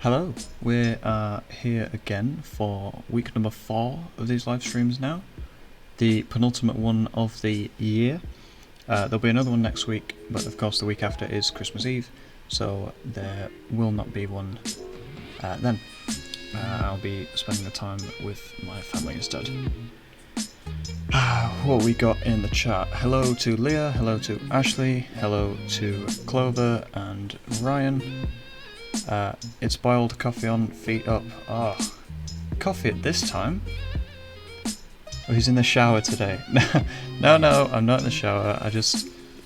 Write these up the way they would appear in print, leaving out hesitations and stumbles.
Hello, we're here again for week number 4 of these live streams now. The penultimate one of the year. There'll be another one next week, but of course the week after is Christmas Eve, so there will not be one then. I'll be spending the time with my family instead. What we got in the chat. Hello to Leah, hello to Ashley, hello to Clover and Ryan. It's boiled, coffee on, feet up. Coffee at this time? Oh, he's in the shower today. No, I'm not in the shower. I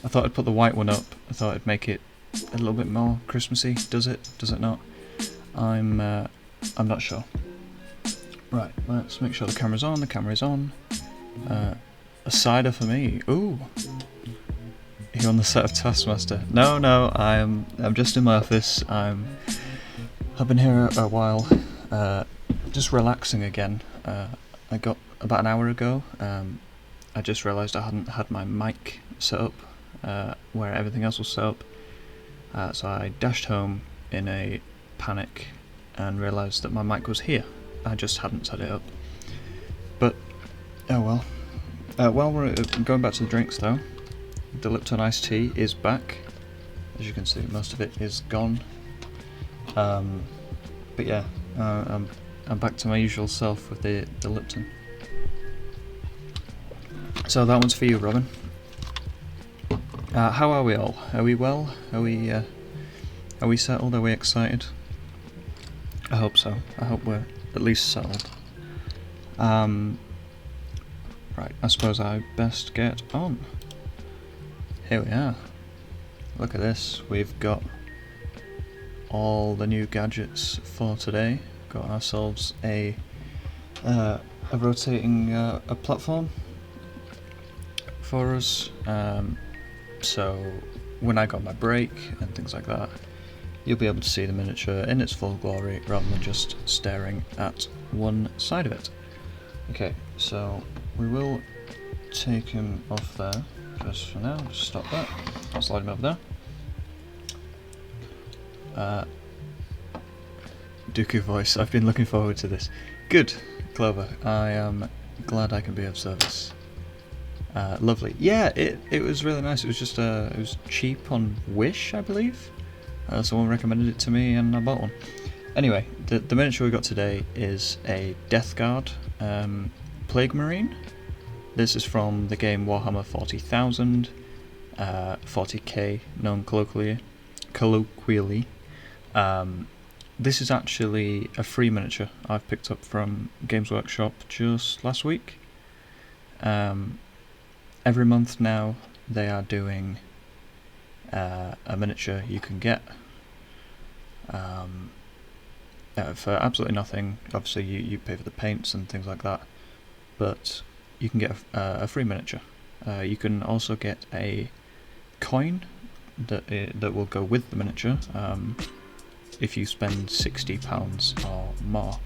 thought I'd put the white one up. I thought it'd make it a little bit more Christmassy. Does it? Does it not? I'm not sure. Right, let's make sure the camera's on. The camera is on. A cider for me. Ooh. You're on the set of Taskmaster. No, I'm just in my office. I've been here a while, just relaxing again. I got about an hour ago. I just realised I hadn't had my mic set up where everything else was set up. So I dashed home in a panic and realised that my mic was here. I just hadn't set it up. But oh well. While we're going back to the drinks though. The Lipton iced tea is back. As you can see, most of it is gone. But yeah, I'm back to my usual self with the Lipton. So that one's for you, Robin. How are we all? Are we well? Are we settled? Are we excited? I hope so. I hope we're at least settled. Right, I suppose I best get on. Here we are. Look at this. We've got all the new gadgets for today. Got ourselves a rotating a platform for us. So when I got my break and things like that, you'll be able to see the miniature in its full glory rather than just staring at one side of it. Okay, so we will take him off there. Just for now, just stop that. I'll slide him over there. Dooku voice, I've been looking forward to this. Good, Clover, I am glad I can be of service. Lovely. Yeah, it was really nice. It was just it was cheap on Wish, I believe. Someone recommended it to me and I bought one. Anyway, the miniature we got today is a Death Guard Plague Marine. This is from the game Warhammer 40,000, 40k, known colloquially. This is actually a free miniature I've picked up from Games Workshop just last week. Every month now they are doing a miniature you can get for absolutely nothing. Obviously you pay for the paints and things like that, but you can get a free miniature. You can also get a coin that will go with the miniature if you spend £60 or more,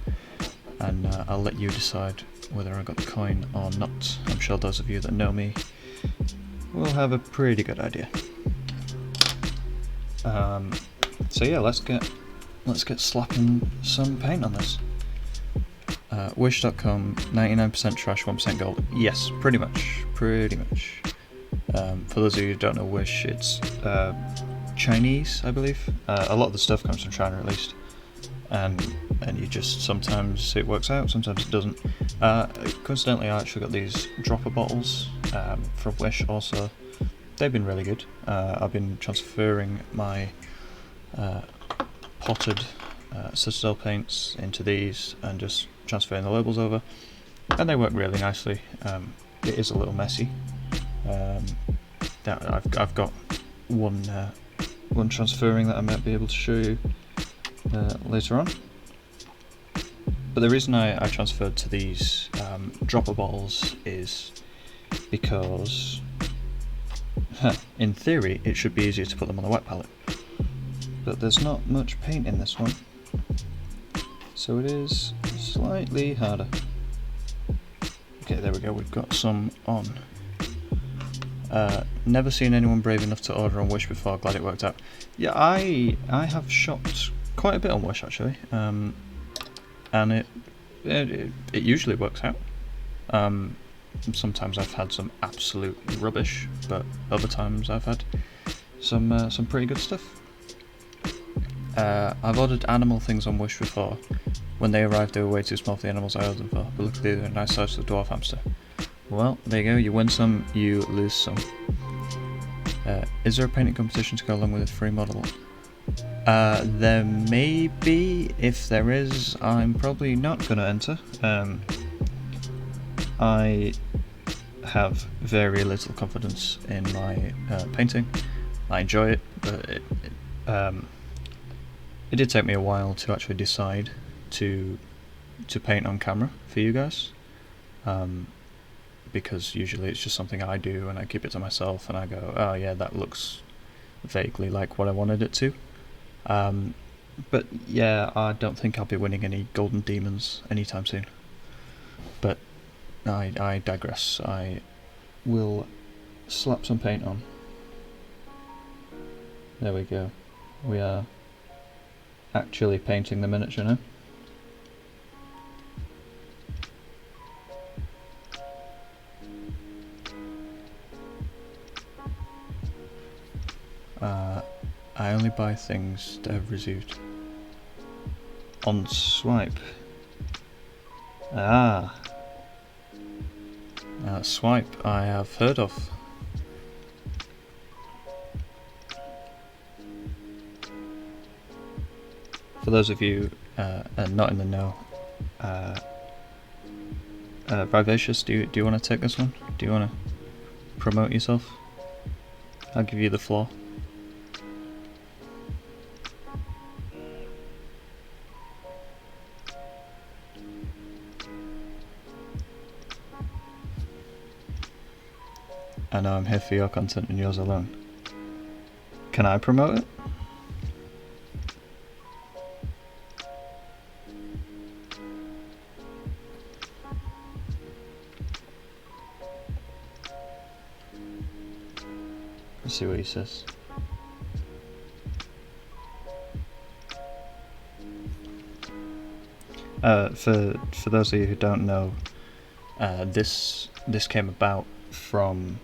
and I'll let you decide whether I got the coin or not. I'm sure those of you that know me will have a pretty good idea. So yeah, let's get slapping some paint on this. Wish.com, 99% trash, 1% gold. Yes, pretty much. For those of you who don't know Wish, it's Chinese, I believe. A lot of the stuff comes from China, at least. And you just, sometimes it works out, sometimes it doesn't. Coincidentally, I actually got these dropper bottles from Wish also. They've been really good. I've been transferring my potted Citadel paints into these and just transferring the labels over, and they work really nicely. It is a little messy. I've got one transferring that I might be able to show you later on. But the reason I transferred to these dropper bottles is because in theory it should be easier to put them on the wet palette, but there's not much paint in this one, so it is slightly harder. Okay, there we go, we've got some on. Never seen anyone brave enough to order on Wish before, glad it worked out. Yeah, I have shopped quite a bit on Wish actually, and it usually works out. Sometimes I've had some absolute rubbish, but other times I've had some pretty good stuff. I've ordered animal things on Wish before. When they arrived, they were way too small for the animals I ordered them for, but luckily they're a nice size for the dwarf hamster. Well, there you go, you win some, you lose some. Is there a painting competition to go along with a free model? There may be. If there is, I'm probably not going to enter. I have very little confidence in my painting. I enjoy it, but it did take me a while to actually decide to paint on camera for you guys, because usually it's just something I do and I keep it to myself and I go, oh yeah, that looks vaguely like what I wanted it to. But yeah, I don't think I'll be winning any golden demons anytime soon. But I digress. I will slap some paint on. There we go. We are actually painting the miniature now. I only buy things that I've received on Swipe. Swipe I have heard of. For those of you not in the know, Vivacious, do you want to take this one? Do you want to promote yourself? I'll give you the floor. I know I'm here for your content and yours alone. Can I promote it? Let's see what he says. For those of you who don't know, this came about from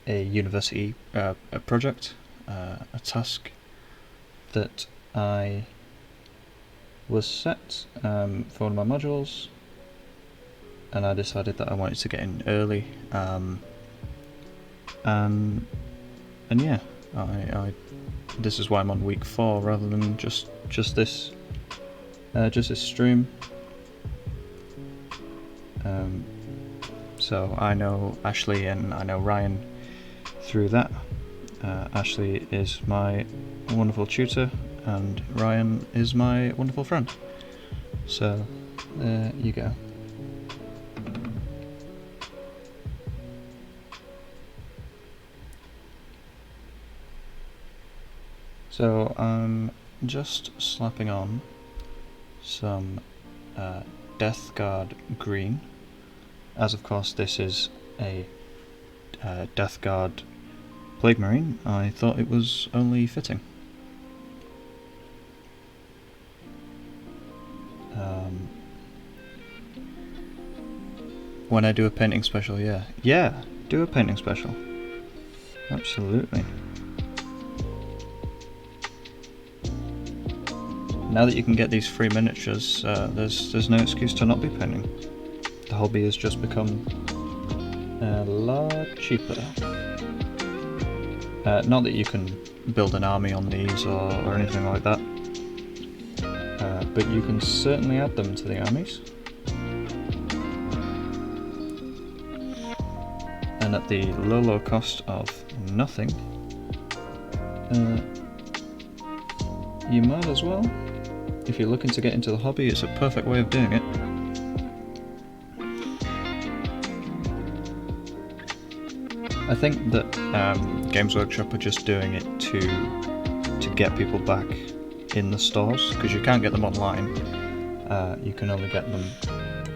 a university a project, a task that I was set for one of my modules, and I decided that I wanted to get in early, and yeah, I this is why I'm on week 4 rather than just this stream. So I know Ashley and I know Ryan through that. Ashley is my wonderful tutor and Ryan is my wonderful friend. So there you go. So I'm just slapping on some Death Guard green, as of course this is a Death Guard Plague Marine. I thought it was only fitting. When I do a painting special, yeah, do a painting special. Absolutely. Now that you can get these free miniatures, there's no excuse to not be painting. The hobby has just become a lot cheaper. Not that you can build an army on these or anything like that, but you can certainly add them to the armies. And at the low cost of nothing, you might as well. If you're looking to get into the hobby, it's a perfect way of doing it. I think that Games Workshop are just doing it to get people back in the stores, because you can't get them online. You can only get them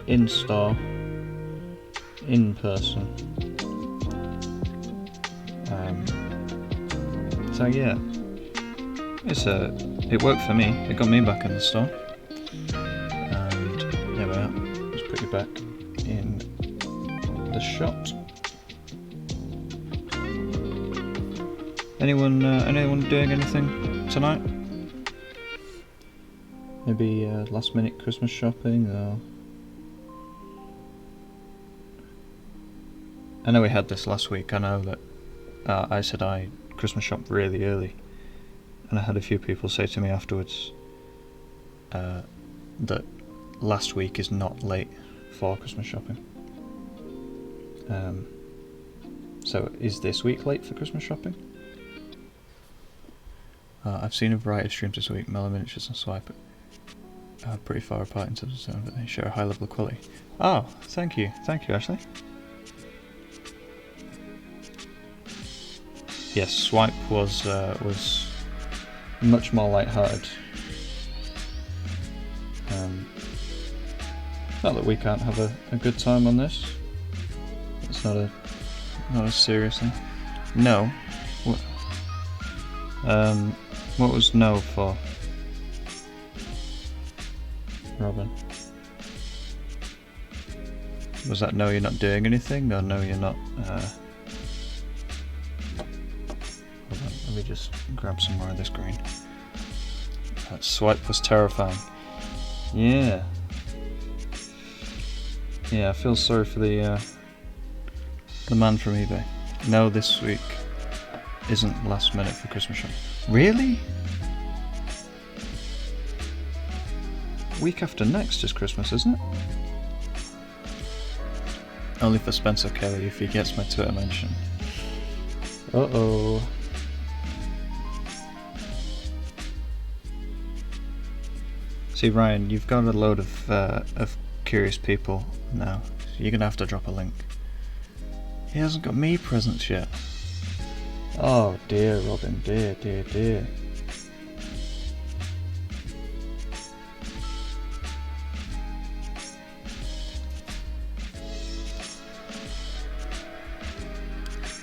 in store, in person. So yeah, It worked for me. It got me back in the store. And there we are. Let's put you back in the shops. Anyone doing anything tonight? Maybe last minute Christmas shopping, or... I know we had this last week. I know that I said I Christmas shopped really early, and I had a few people say to me afterwards that last week is not late for Christmas shopping. So is this week late for Christmas shopping? I've seen a variety of streams this week. Mellow, Miniatures and Swipe pretty far apart in terms of sound, but they share a high level of quality. Oh, thank you, Ashley. Yes, Swipe was much more light-hearted. Not that we can't have a good time on this. It's not a serious thing. No. What was no for? Robin. Was that no, you're not doing anything, or no, you're not? Hold on, let me just grab some more of this green. That Swipe was terrifying. Yeah. Yeah, I feel sorry for the man from eBay. No, this week isn't last minute for Christmas shopping. Really? Week after next is Christmas, isn't it? Only for Spencer Kelly if he gets my Twitter mention. Uh-oh. See, Ryan, you've got a load of curious people now. So you're gonna have to drop a link. He hasn't got me presents yet. Oh dear, Robin, dear.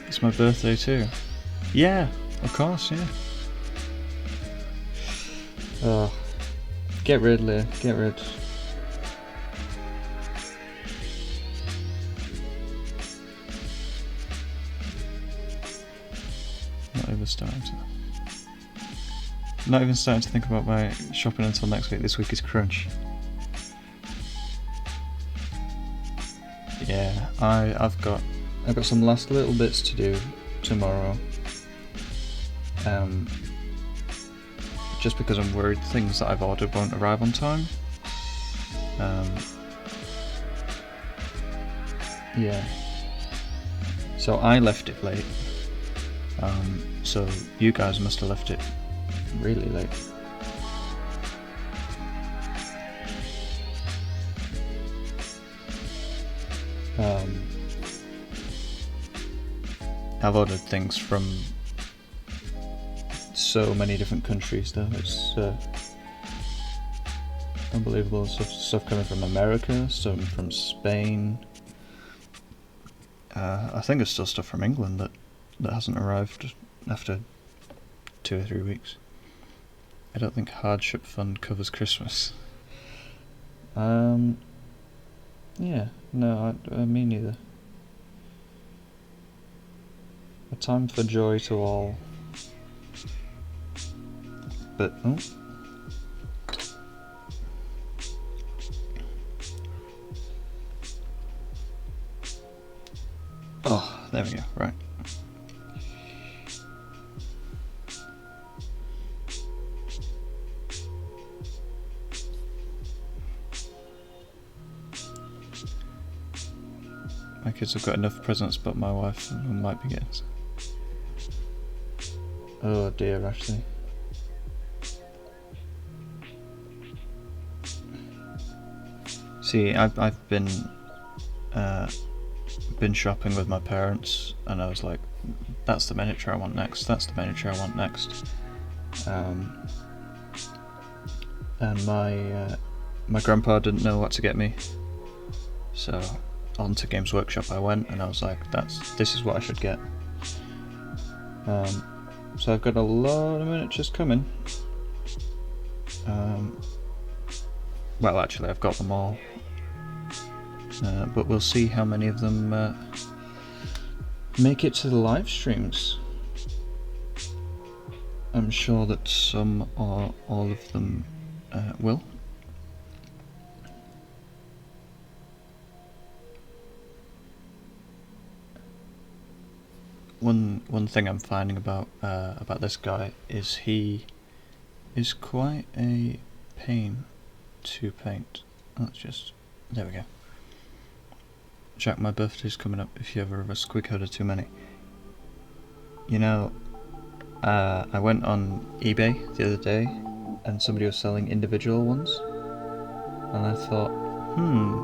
It's my birthday too. Yeah, of course, yeah. Oh, get rid, Leah, get rid. Not even starting to think about my shopping until next week. This week is crunch. Yeah, I've got some last little bits to do tomorrow. Just because I'm worried things that I've ordered won't arrive on time. Yeah. So I left it late. So you guys must have left it really late. I've ordered things from so many different countries though, it's unbelievable. Stuff coming from America, some from Spain. I think there's still stuff from England that hasn't arrived after 2 or 3 weeks. I don't think Hardship Fund covers Christmas. Yeah, no, me neither. A time for joy to all. But, oh. Oh, there we go, right. My kids have got enough presents, but my wife might be getting some. Oh dear, Ashley. See, I've been shopping with my parents, and I was like, "That's the miniature I want next. That's the miniature I want next." And my grandpa didn't know what to get me, so on to Games Workshop I went, and I was like, this is what I should get. So I've got a lot of miniatures coming. Well, actually, I've got them all. But we'll see how many of them make it to the live streams. I'm sure that some or all of them will. One thing I'm finding about this guy is he is quite a pain to paint. Let's just, there we go. Jack, my birthday's coming up if you ever have a squig head or too many. You know, I went on eBay the other day and somebody was selling individual ones, and I thought,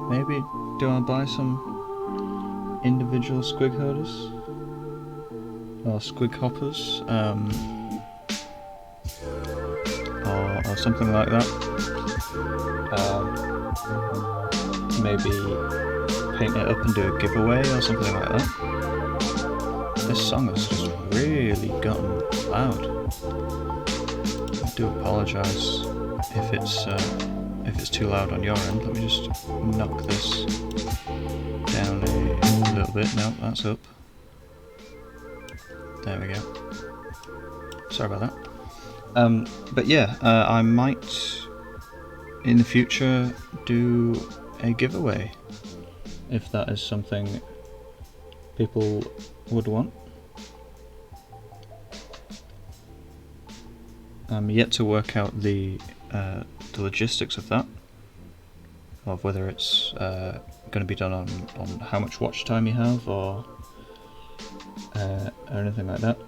maybe do I buy some individual squig holders? Or squig hoppers? Or something like that. Maybe paint it up and do a giveaway or something like that. This song has just really gotten loud. I do apologise if it's too loud on your end. Let me just knock this down a little bit. No, that's up. There we go. Sorry about that. But yeah, I might in the future do a giveaway if that is something people would want. I'm yet to work out the logistics of that, of whether it's going to be done on how much watch time you have or anything like that.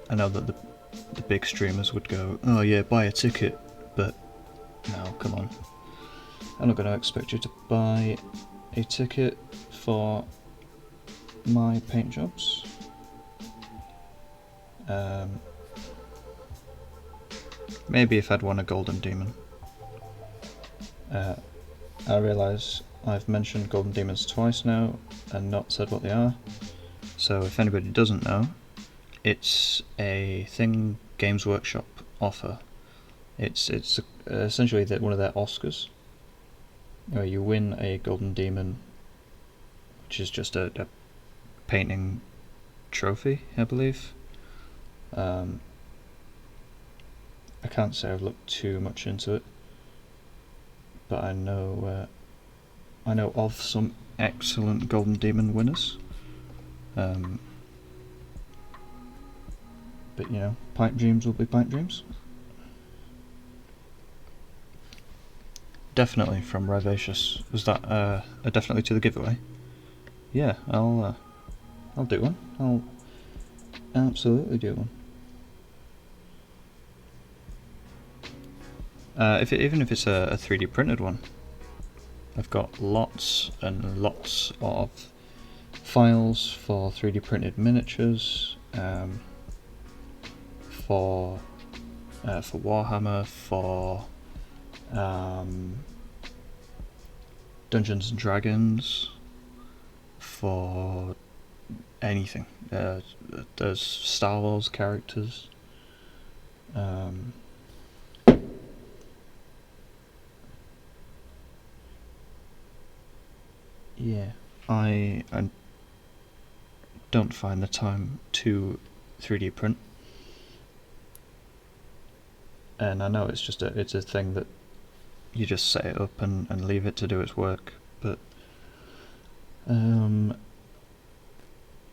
I know that the big streamers would go, oh yeah, buy a ticket, but no, come on. I'm not going to expect you to buy a ticket for my paint jobs. Maybe if I'd won a Golden Demon. I realise I've mentioned Golden Demons twice now and not said what they are. So if anybody doesn't know, it's a thing Games Workshop offer. It's essentially one of their Oscars, where you win a Golden Demon, which is just a painting trophy, I believe. I can't say I've looked too much into it, but I know of some excellent Golden Demon winners. But you know, pipe dreams will be pipe dreams. Definitely from Rivacious. Was that a definitely to the giveaway? Yeah, I'll do one. I'll absolutely do one. Even if it's a 3D printed one. I've got lots and lots of files for 3D printed miniatures, for Warhammer, for Dungeons and Dragons, for anything. There's Star Wars characters. Yeah, I don't find the time to 3D print, and I know it's a thing that you just set it up and leave it to do its work, but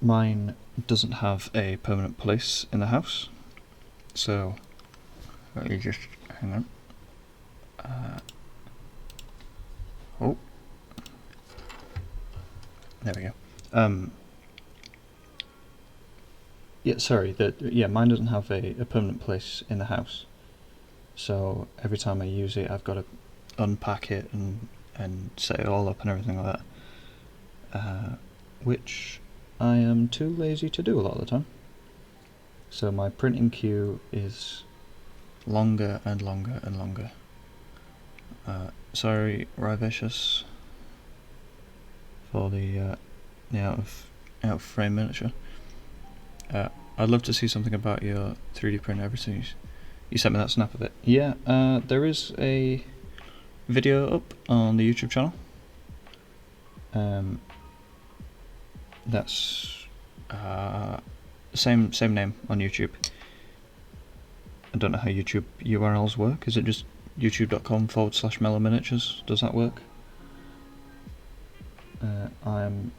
mine doesn't have a permanent place in the house, so let me just hang on. Oh. There we go. Yeah, sorry. Mine doesn't have a permanent place in the house. So every time I use it, I've got to unpack it and set it all up and everything like that. Which I am too lazy to do a lot of the time. So my printing queue is longer and longer and longer. Sorry, Rivacious, for the out of frame miniature. I'd love to see something about your 3D print everything. You sent me that snap of it. Yeah, there is a video up on the YouTube channel. That's same name on YouTube. I don't know how YouTube URLs work. Is it just youtube.com/Mellow Miniatures? Does that work? I'm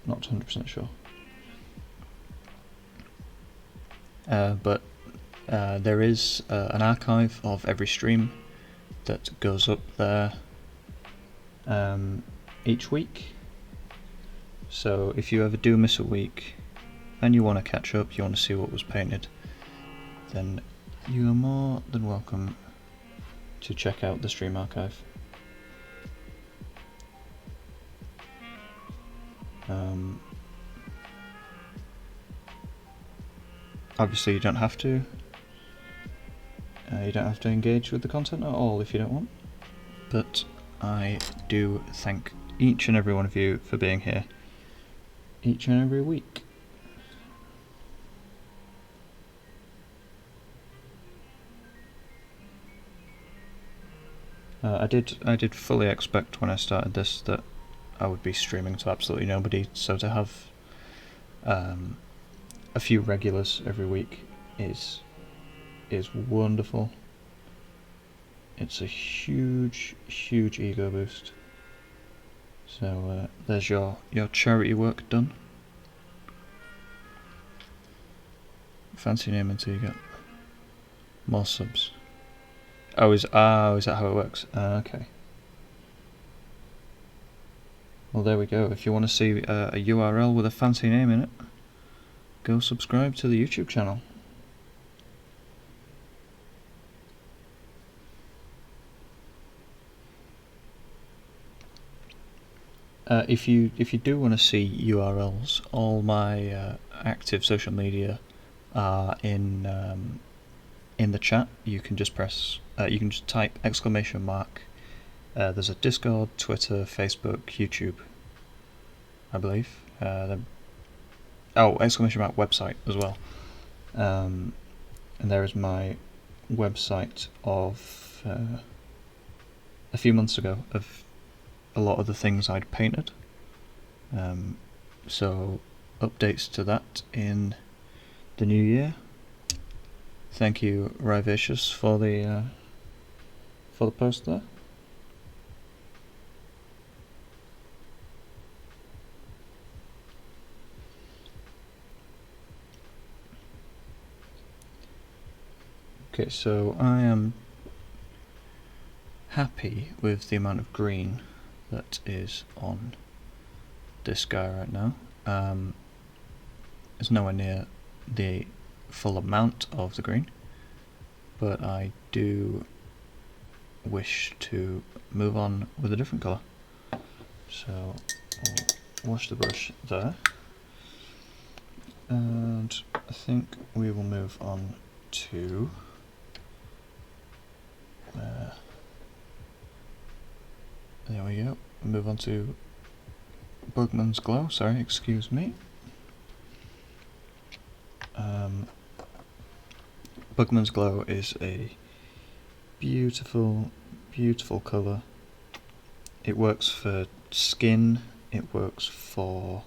not 100% sure. But there is an archive of every stream that goes up there each week. So if you ever do miss a week and you want to catch up, you want to see what was painted, then you are more than welcome to check out the stream archive. Obviously you don't have to. You don't have to engage with the content at all if you don't want. But I do thank each and every one of you for being here each and every week. I did fully expect when I started this that I would be streaming to absolutely nobody, so to have a few regulars every week is wonderful. It's a huge ego boost. So there's your charity work done. Fancy name until you get more subs. Oh, is that how it works? Okay. Well, there we go. If you want to see a URL with a fancy name in it, go subscribe to the YouTube channel. If you do want to see URLs, all my active social media are in the chat. You can just press. You can just type ! There's a Discord, Twitter, Facebook, YouTube, I believe. !website as well. And there is my website of a few months ago of a lot of the things I'd painted. So updates to that in the new year. Thank you, Rivacious, for the post there. Okay, so I am happy with the amount of green that is on this guy right now. It's nowhere near the full amount of the green, but I do wish to move on with a different colour. So I'll wash the brush there, and I think we will move on to there we go. Move on to Bugman's Glow. Sorry, excuse me. Bugman's Glow is a beautiful colour. It works for skin. It works for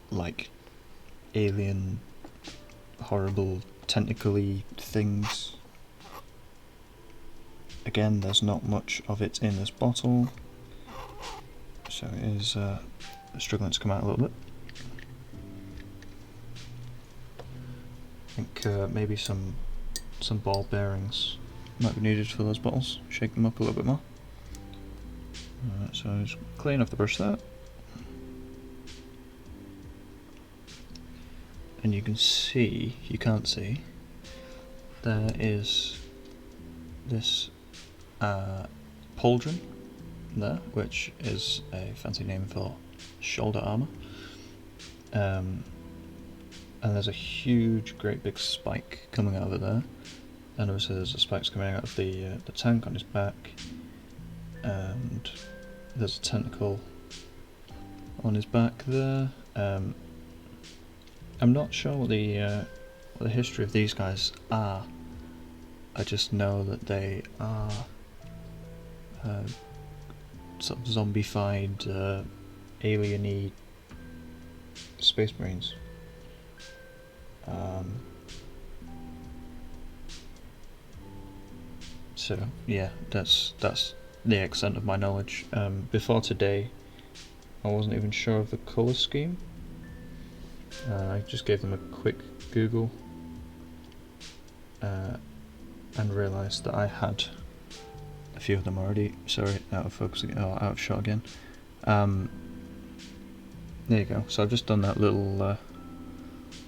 like alien, horrible, tentacly things. Again, there's not much of it in this bottle, so it is struggling to come out a little bit. I think maybe some ball bearings might be needed for those bottles. Shake them up a little bit more. So just clean off the brush there. And you can see, you can't see, there is this pauldron there, which is a fancy name for shoulder armour. And there's a huge, great big spike coming out of it there. And obviously there's the spikes coming out of the tank on his back. And there's a tentacle on his back there. I'm not sure what the history of these guys are. I just know that they are sort of zombified, alien-y space marines. So yeah, that's the extent of my knowledge. Before today, I wasn't even sure of the colour scheme. I just gave them a quick Google and realised that I had a few of them already. Sorry, out of focus, out of shot again. There you go. So I've just done that little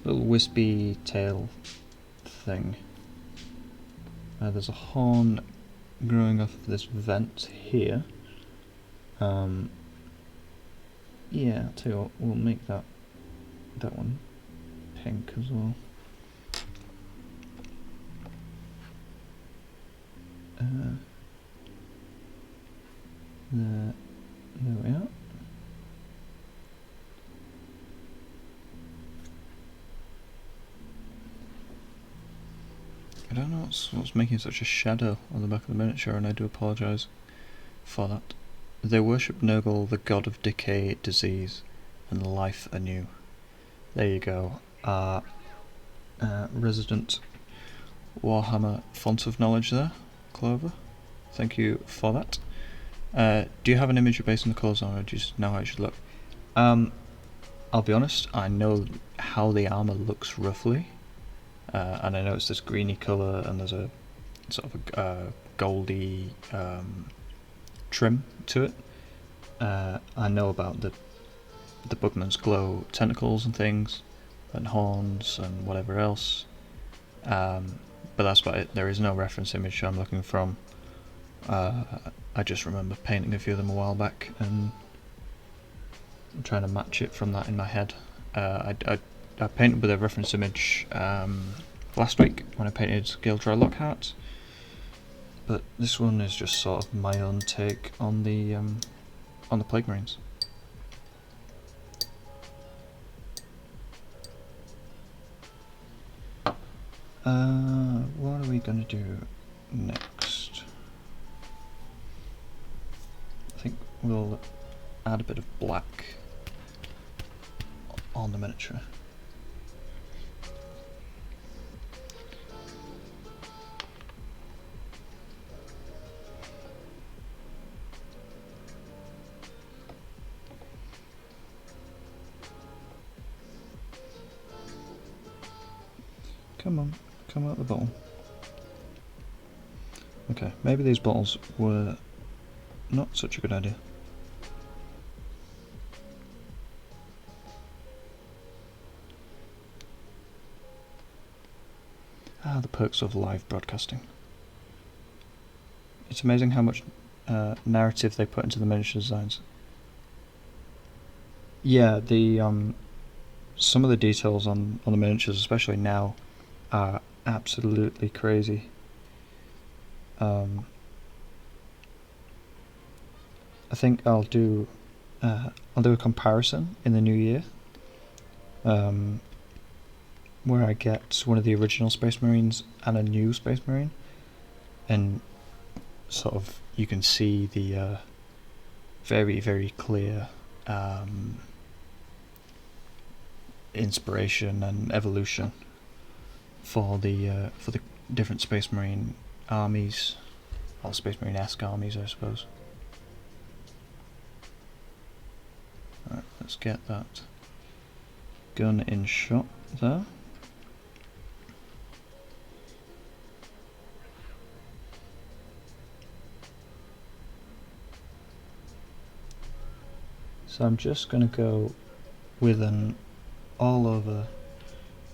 wispy tail thing. There's a horn growing off of this vent here. Yeah, I'll tell you what, we'll make that one pink as well. There we are. I don't know what's making such a shadow on the back of the miniature, and I do apologise for that. They worship Nurgle, the god of decay, disease, and life anew. There you go. Our resident Warhammer font of knowledge there, Clover. Thank you for that. Do you have an image based on the colours on, or do you just know how it should look? I'll be honest, I know how the armour looks roughly. And I know it's this greeny colour, and there's a sort of a goldy trim to it. I know about the Bugman's glow tentacles and things, and horns and whatever else. But that's about it. There is no reference image I'm looking from. I just remember painting a few of them a while back and trying to match it from that in my head. I painted with a reference image last week when I painted Gildra Lockhart, but this one is just sort of my own take on the Plague Marines. What are we gonna do next? I think we'll add a bit of black on the miniature. Come on, come out the bottle. Okay, maybe these bottles were not such a good idea. Ah, the perks of live broadcasting. It's amazing how much narrative they put into the miniature designs. Yeah, the some of the details on the miniatures, especially now, are absolutely crazy. I think I'll do a comparison in the new year, where I get one of the original Space Marines and a new Space Marine, and sort of you can see the very, very clear inspiration and evolution for the different Space Marine armies, or Space Marine-esque armies, I suppose. Right, let's get that gun in shot there. So I'm just going to go with an all-over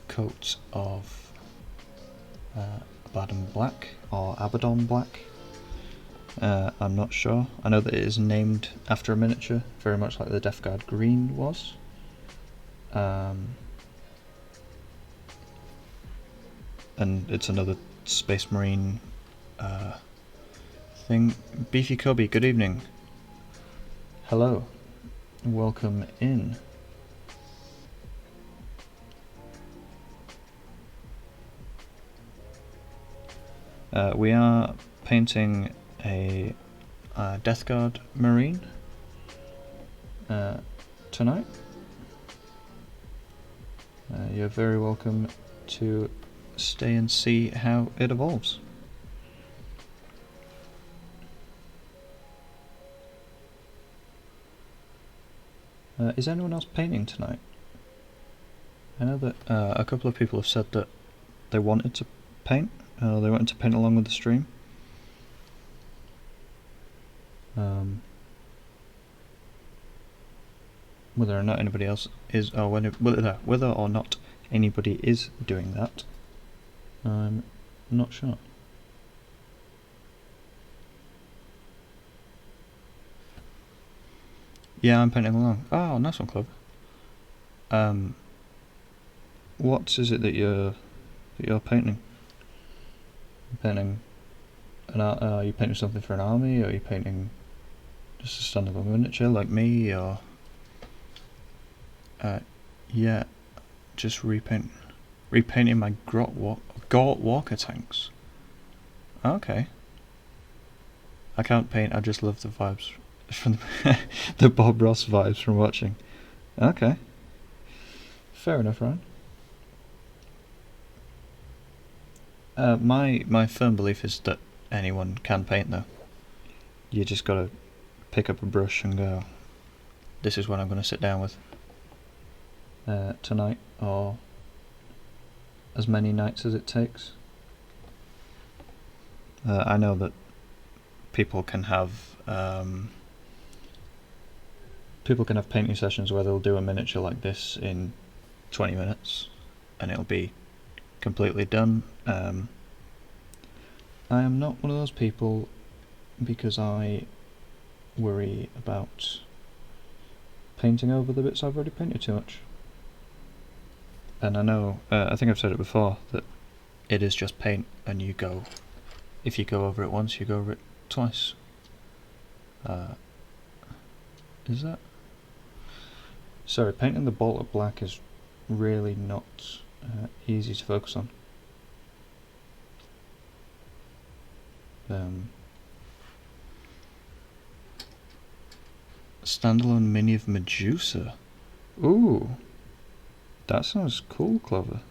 coat of Abaddon Black or Abaddon Black. I'm not sure. I know that it is named after a miniature, very much like the Death Guard Green was. And it's another Space Marine thing. Beefy Cubby, good evening. Hello. Welcome in. We are painting a Death Guard Marine tonight. You're very welcome to stay and see how it evolves. Is anyone else painting tonight? I know that a couple of people have said that they wanted to paint. They wanted to paint along with the stream. Whether or not anybody else is, or whether or not anybody is doing that, I'm not sure. Yeah, I'm painting along. Oh, nice one, Club. What is it that you're painting? Are you painting something for an army, or are you painting just a standalone miniature like me, or yeah, just repainting my Gort Walker tanks. Okay. I can't paint, I just love the vibes from the Bob Ross vibes from watching. Okay. Fair enough, Ryan. My firm belief is that anyone can paint, though. You just gotta pick up a brush and go, this is what I'm gonna sit down with tonight, or as many nights as it takes. I know that people can have painting sessions where they'll do a miniature like this in 20 minutes and it'll be completely done. I am not one of those people, because I worry about painting over the bits I've already painted too much. And I know, I think I've said it before, that it is just paint, and if you go over it once, you go over it twice. Is that? Sorry, painting the bolt of black is really not easy to focus on. Standalone mini of Medusa. Ooh, that sounds cool, Clover.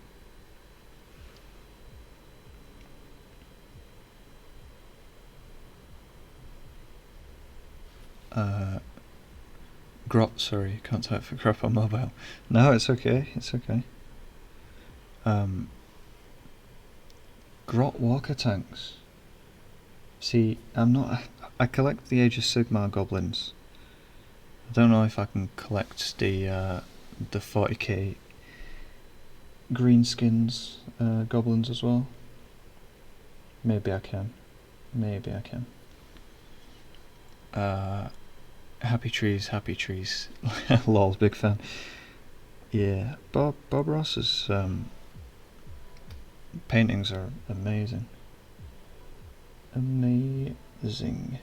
Grot, sorry, can't type for crap on mobile. No, it's okay, it's okay. Grot Walker tanks. See, I collect the Age of Sigmar goblins. I don't know if I can collect the 40k greenskins goblins as well. Maybe I can. Happy trees. Lol, big fan. Yeah, Bob Ross's paintings are amazing. Amazing.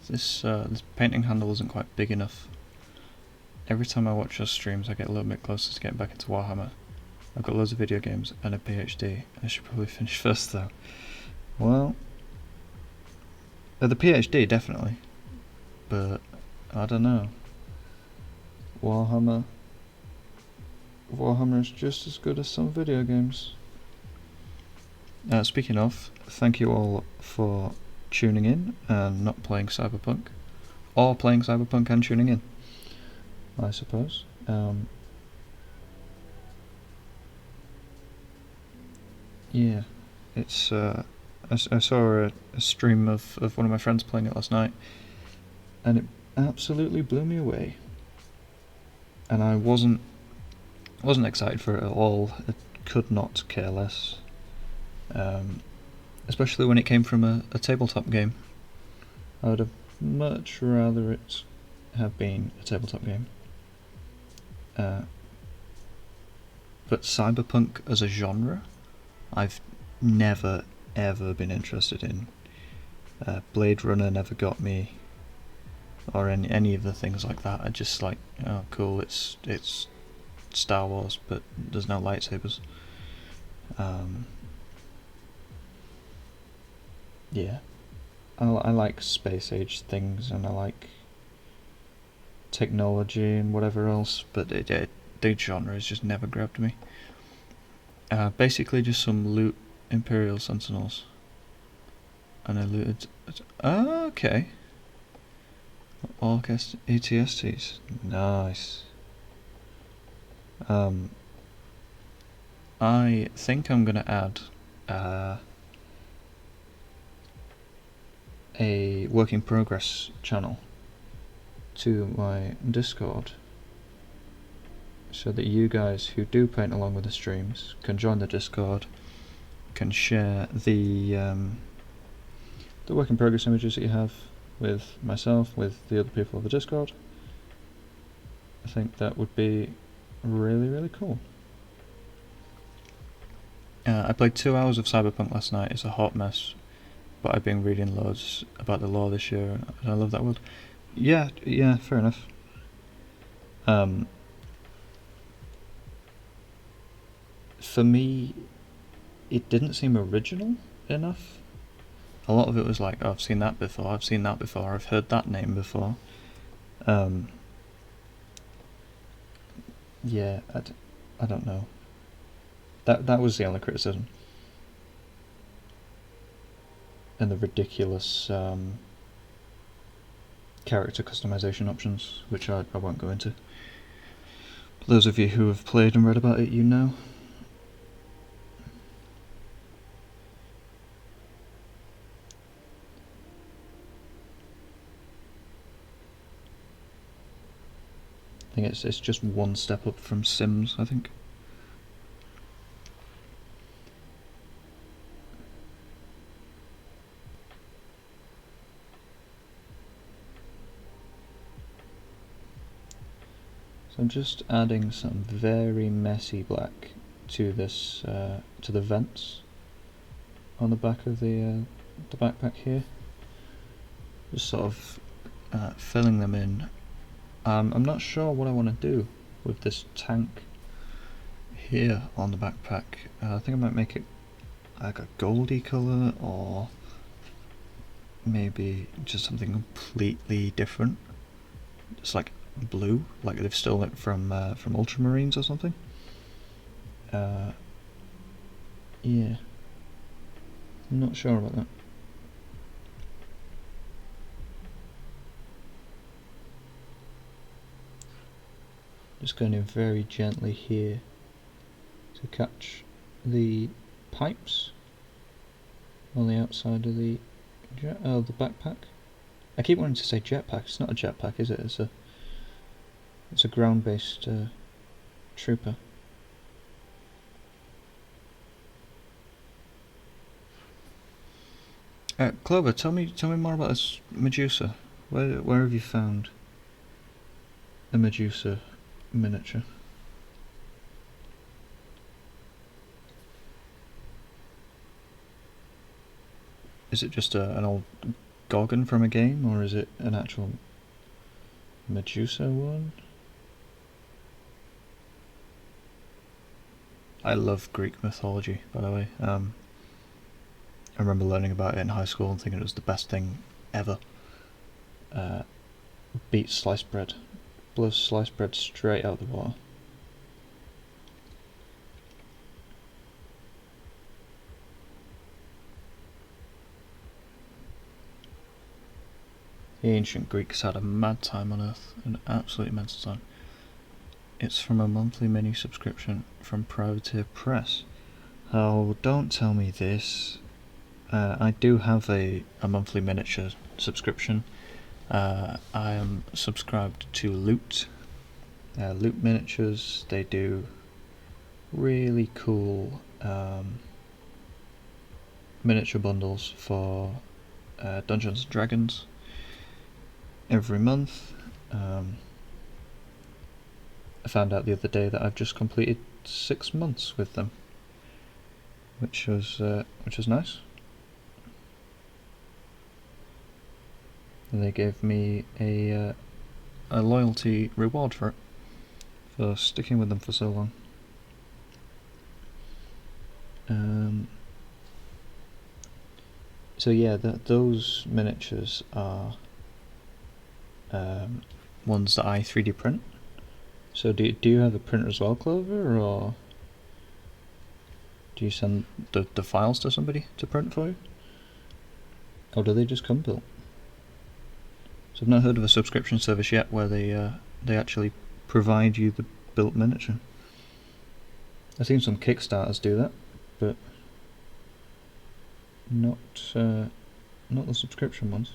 This painting handle isn't quite big enough. Every time I watch your streams I get a little bit closer to getting back into Warhammer. I've got loads of video games and a PhD. I should probably finish first though. Well, the PhD definitely, but I don't know. Warhammer is just as good as some video games. Speaking of, thank you all for tuning in and not playing Cyberpunk, or playing Cyberpunk and tuning in, I suppose. Yeah, it's I saw a stream of one of my friends playing it last night, and it absolutely blew me away. And I wasn't excited for it at all. I could not care less. Especially when it came from a tabletop game. I would have much rather it have been a tabletop game. But Cyberpunk as a genre, I've never ever been interested in. Blade Runner never got me, or any of the things like that. I just like, oh cool, it's Star Wars, but there's no lightsabers. Yeah, I like space age things, and I like technology and whatever else, but the genre has just never grabbed me. Basically just some loot Imperial Sentinels. And I looted... Oh, okay. Orcast ATSTs. Nice. I think I'm gonna add a work in progress channel to my Discord, so that you guys who do paint along with the streams can join the Discord, can share the work in progress images that you have with myself, with the other people of the Discord. I think that would be really, really cool. I played 2 hours of Cyberpunk last night. It's a hot mess, but I've been reading loads about the lore this year, and I love that world. Yeah, fair enough. For me, it didn't seem original enough. A lot of it was like, oh, I've seen that before, I've heard that name before. Yeah, I don't know. That was the only criticism. And the ridiculous character customization options, which I won't go into. But those of you who have played and read about it, you know. I think it's just one step up from Sims, I think. So I'm just adding some very messy black to this, to the vents on the back of the backpack here. Just sort of filling them in. I'm not sure what I want to do with this tank here on the backpack. I think I might make it like a goldy colour, or maybe just something completely different. It's like blue, like they've stolen it from Ultramarines or something. Yeah, I'm not sure about that. Just going in very gently here to catch the pipes on the outside of the backpack. I keep wanting to say jetpack. It's not a jetpack, is it? It's a ground-based trooper. Clover, tell me more about this Medusa. Where have you found a Medusa miniature? Is it just an old Gorgon from a game, or is it an actual Medusa one? I love Greek mythology, by the way. I remember learning about it in high school and thinking it was the best thing ever. Beat sliced bread. Blows sliced bread straight out of the water. The ancient Greeks had a mad time on Earth, an absolutely mental time. It's from a monthly mini subscription from Privateer Press. Oh, don't tell me this. I do have a monthly miniature subscription. I am subscribed to Loot. Loot Miniatures. They do really cool miniature bundles for Dungeons and Dragons every month. I found out the other day that I've just completed 6 months with them. which was nice. And they gave me a loyalty reward for it, for sticking with them for so long. So yeah, those miniatures are ones that I 3D print. So do you have a printer as well, Clover, or do you send the files to somebody to print for you? Or do they just come built? So I've not heard of a subscription service yet where they actually provide you the built miniature. I've seen some Kickstarters do that, but not the subscription ones.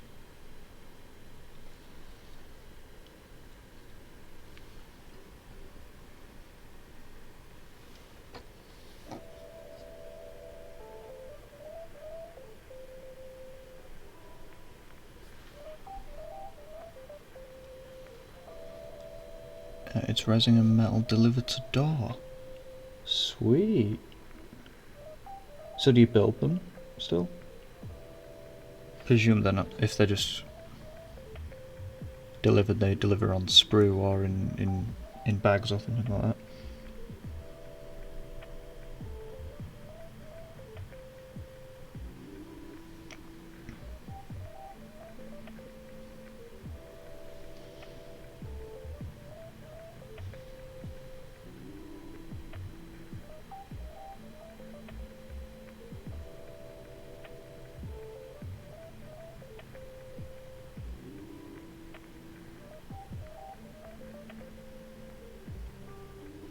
It's resin and metal delivered to door. Sweet. So do you build them still? Presume they're not. If they're just delivered, they deliver on sprue or in bags or something like that.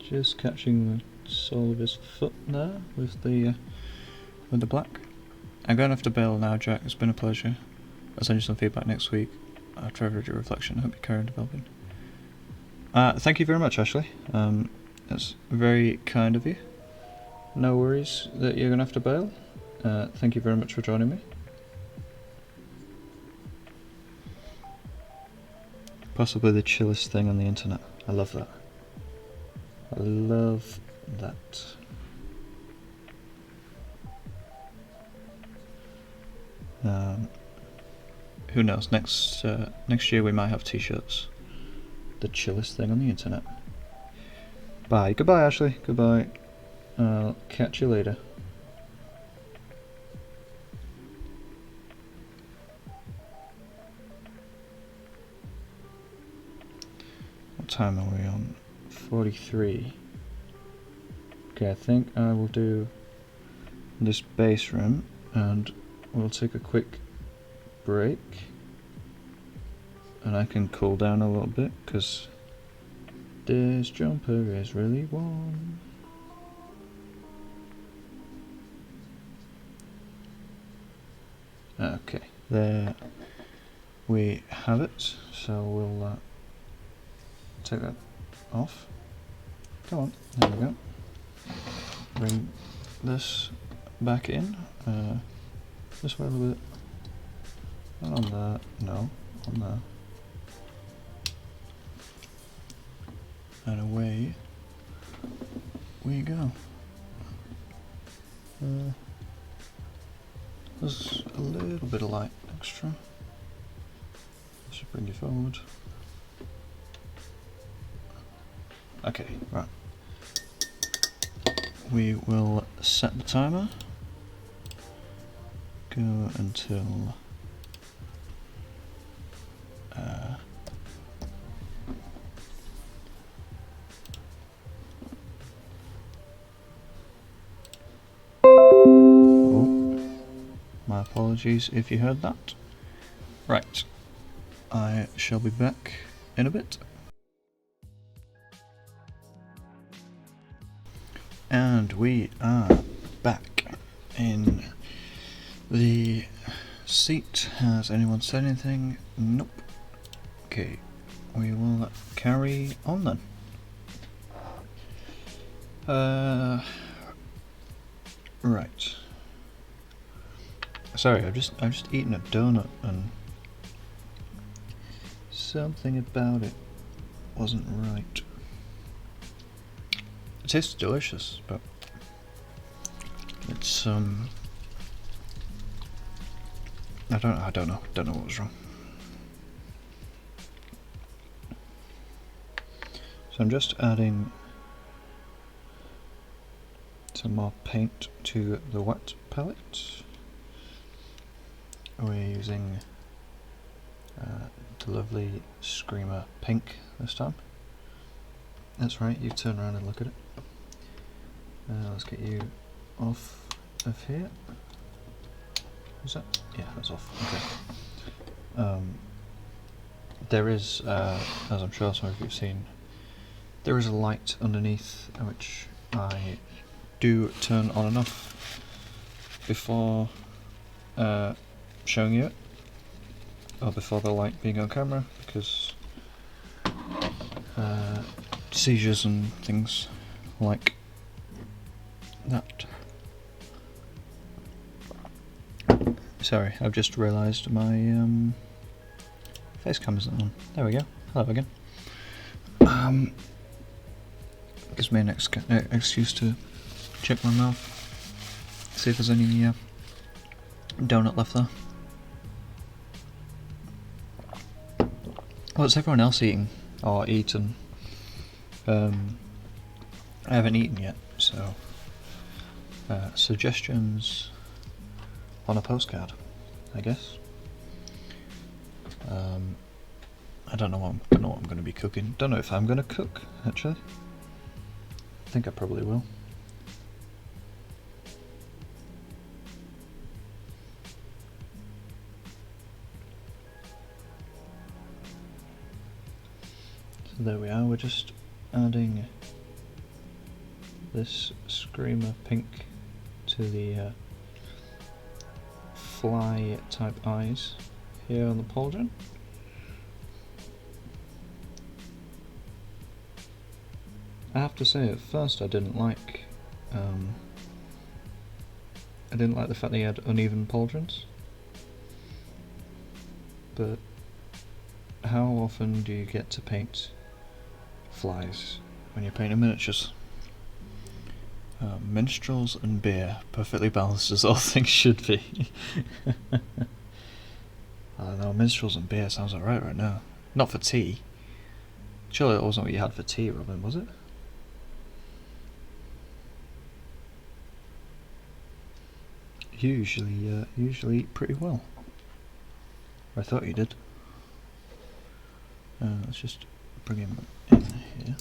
Just catching the sole of his foot there with the black. I'm going to have to bail now, Jack. It's been a pleasure. I'll send you some feedback next week after I've read your reflection. I hope you carry on developing. Thank you very much, Ashley. That's very kind of you. No worries that you're going to have to bail. Thank you very much for joining me. Possibly the chillest thing on the internet. I love that. I love that. Who knows? Next year we might have t-shirts. The chillest thing on the internet. Bye. Goodbye, Ashley. Goodbye. I'll catch you later. What time are we on? 43. Okay, I think I will do this base room and we'll take a quick break and I can cool down a little bit because this jumper is really warm. Okay, there we have it. So we'll take that off. Come on, there we go. Bring this back in. This way a little bit. Not on there, no, on there. And away we go. There's a little bit of light extra. Should bring you forward. Okay, right. We will set the timer. Go until oh, my apologies if you heard that. Right, I shall be back in a bit. And we are back in the seat. Has anyone said anything? Nope. Okay, we will carry on then. Right. Sorry, I've just eaten a donut and something about it wasn't right. It tastes delicious, but it some. I don't know what was wrong. So I'm just adding some more paint to the wet palette. We're using the lovely Screamer Pink this time. That's right, you turn around and look at it. Let's get you off of here. Is that? Yeah, that's off. Okay. There is, as I'm sure some of you have seen, there is a light underneath which I do turn on and off before showing you it, or before the light being on camera, because seizures and things like that. Sorry, I've just realised my face cam isn't on. There we go. Hello again. Gives me an excuse to check my mouth, see if there's any donut left there. What's everyone else eating or eaten? I haven't eaten yet, so suggestions on a postcard, I guess. I don't know what I'm going to be cooking. Don't know if I'm going to cook, actually. I think I probably will. So there we are, we're just adding this Screamer Pink to the fly type eyes here on the pauldron. I have to say, at first I didn't like the fact that he had uneven pauldrons, but how often do you get to paint flies when you're painting miniatures? Minstrels and beer, perfectly balanced as all things should be. I don't know, minstrels and beer sounds alright right now. Not for tea. Surely it wasn't what you had for tea, Robin, was it? Usually eat pretty well. I thought you did. Let's just bring him in here.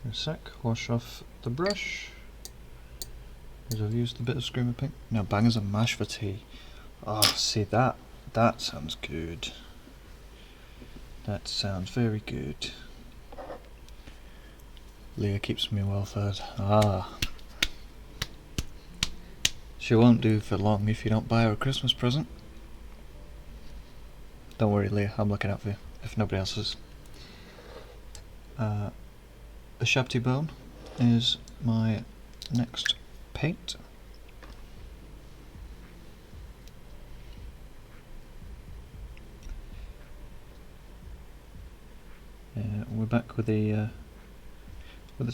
In a sec, wash off the brush. As I've used a bit of Screamer Pink. Now bangers and mash for tea. Oh, see that sounds good. That sounds very good. Leah keeps me well fed. Ah. She won't do for long if you don't buy her a Christmas present. Don't worry, Leah, I'm looking out for you, if nobody else is. The Shabty Bone is my next paint. We're back with the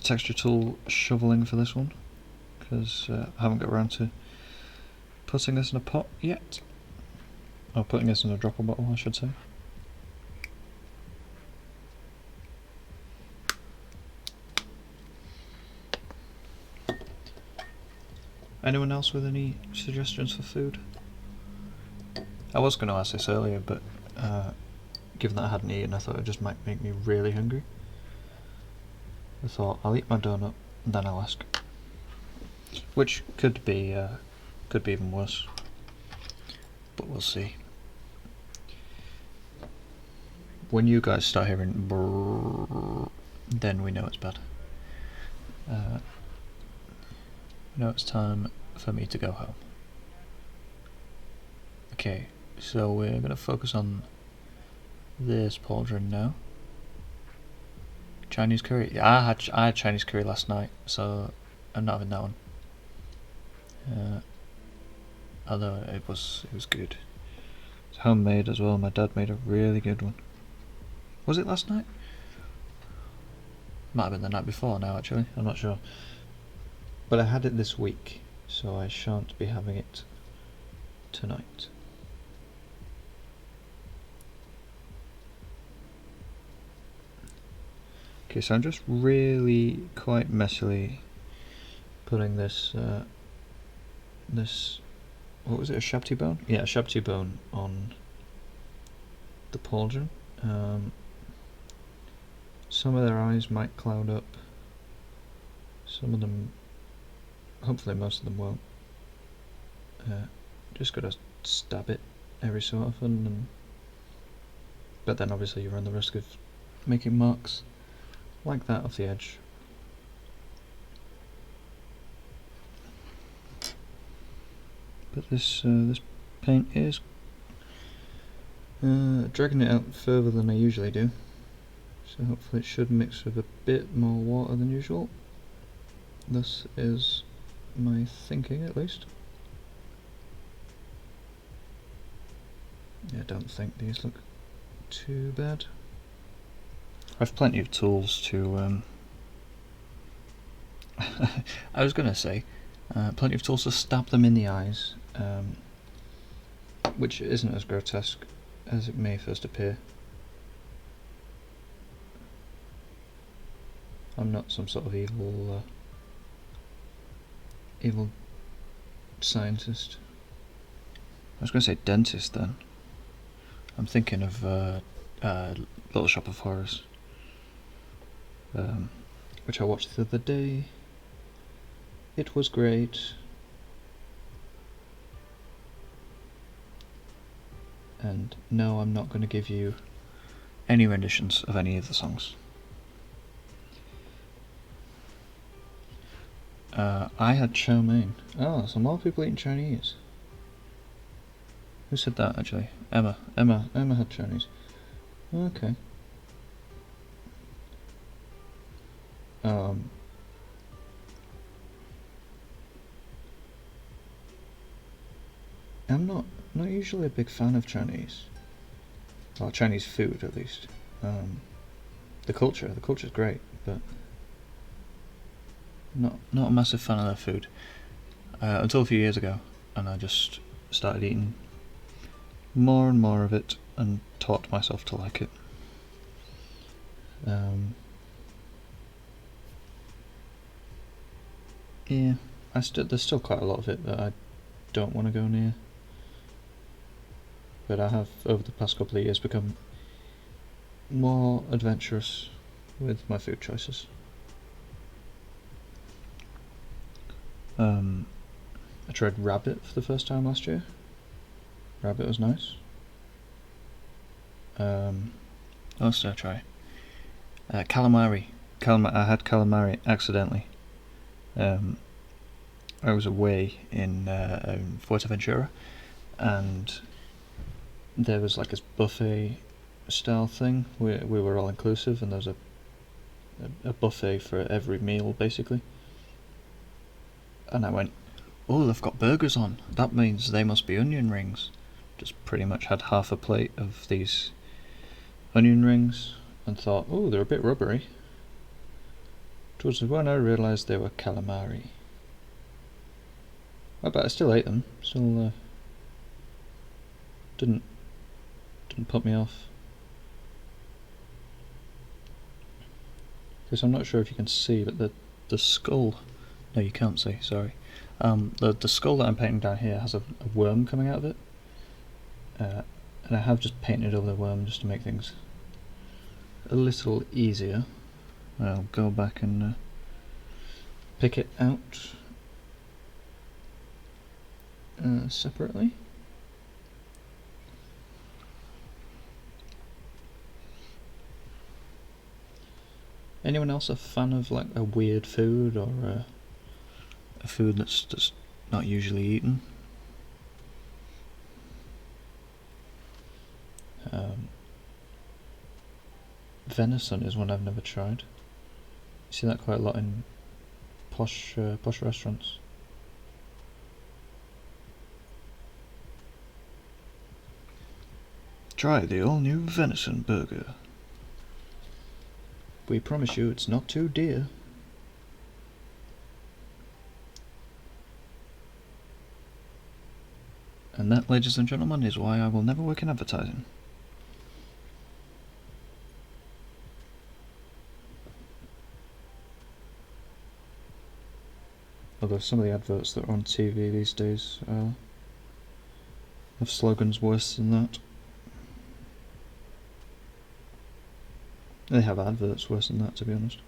texture tool shoveling for this one, because I haven't got around to putting this in a pot yet. Or putting this in a dropper bottle, I should say. Anyone else with any suggestions for food? I was going to ask this earlier, but given that I hadn't eaten, I thought it just might make me really hungry. I thought I'll eat my donut and then I'll ask. Which could be even worse, but we'll see. When you guys start hearing brrrr, then we know it's bad. Now it's time for me to go home. Okay, so we're going to focus on this pauldron now. Chinese curry. Yeah, I had Chinese curry last night, so I'm not having that one. Although it was good. It's homemade as well. My dad made a really good one. Was it last night? Might have been the night before now, actually. I'm not sure. But I had it this week, so I shan't be having it tonight. Okay, so I'm just really quite messily putting this, what was it, a shabty bone? Yeah, a shabty bone on the pauldron. Some of their eyes might cloud up, some of them, hopefully most of them won't. Just gotta stab it every so often, but then obviously you run the risk of making marks like that off the edge. But this paint is dragging it out further than I usually do, so hopefully it should mix with a bit more water than usual. This is my thinking, at least. Yeah, I don't think these look too bad. I've plenty of tools to I was gonna say plenty of tools to stab them in the eyes, which isn't as grotesque as it may first appear. I'm not some sort of evil scientist. I was gonna say dentist then. I'm thinking of Little Shop of Horrors, which I watched the other day. It was great. And no, I'm not going to give you any renditions of any of the songs. I had chow mein. Oh, so more people eating Chinese. Who said that, actually? Emma had Chinese. Okay. I'm not usually a big fan of Chinese. Well, Chinese food, at least. The culture's great, but not a massive fan of their food. Until a few years ago, and I just started eating more and more of it and taught myself to like it. Yeah, there's still quite a lot of it that I don't want to go near, but I have over the past couple of years become more adventurous with my food choices. I tried rabbit for the first time last year. Rabbit was nice. What else did I try? Calamari. I had calamari accidentally. I was away in Fuerteventura, and there was like this buffet style thing where we were all inclusive, and there was a buffet for every meal basically. And I went, oh, they've got burgers on. That means they must be onion rings. Just pretty much had half a plate of these onion rings and thought, oh, they're a bit rubbery. It was when I realised they were calamari. But I still ate them. Still didn't put me off. Because I'm not sure if you can see, but the skull. No, you can't see. Sorry. The skull that I'm painting down here has a worm coming out of it, and I have just painted over the worm just to make things a little easier. I'll go back and pick it out separately. Anyone else a fan of like a weird food or a food that's just not usually eaten? Venison is one I've never tried. You see that quite a lot in posh restaurants. Try the all-new venison burger. We promise you it's not too dear. And that, ladies and gentlemen, is why I will never work in advertising. Although some of the adverts that are on TV these days have slogans worse than that. They have adverts worse than that, to be honest.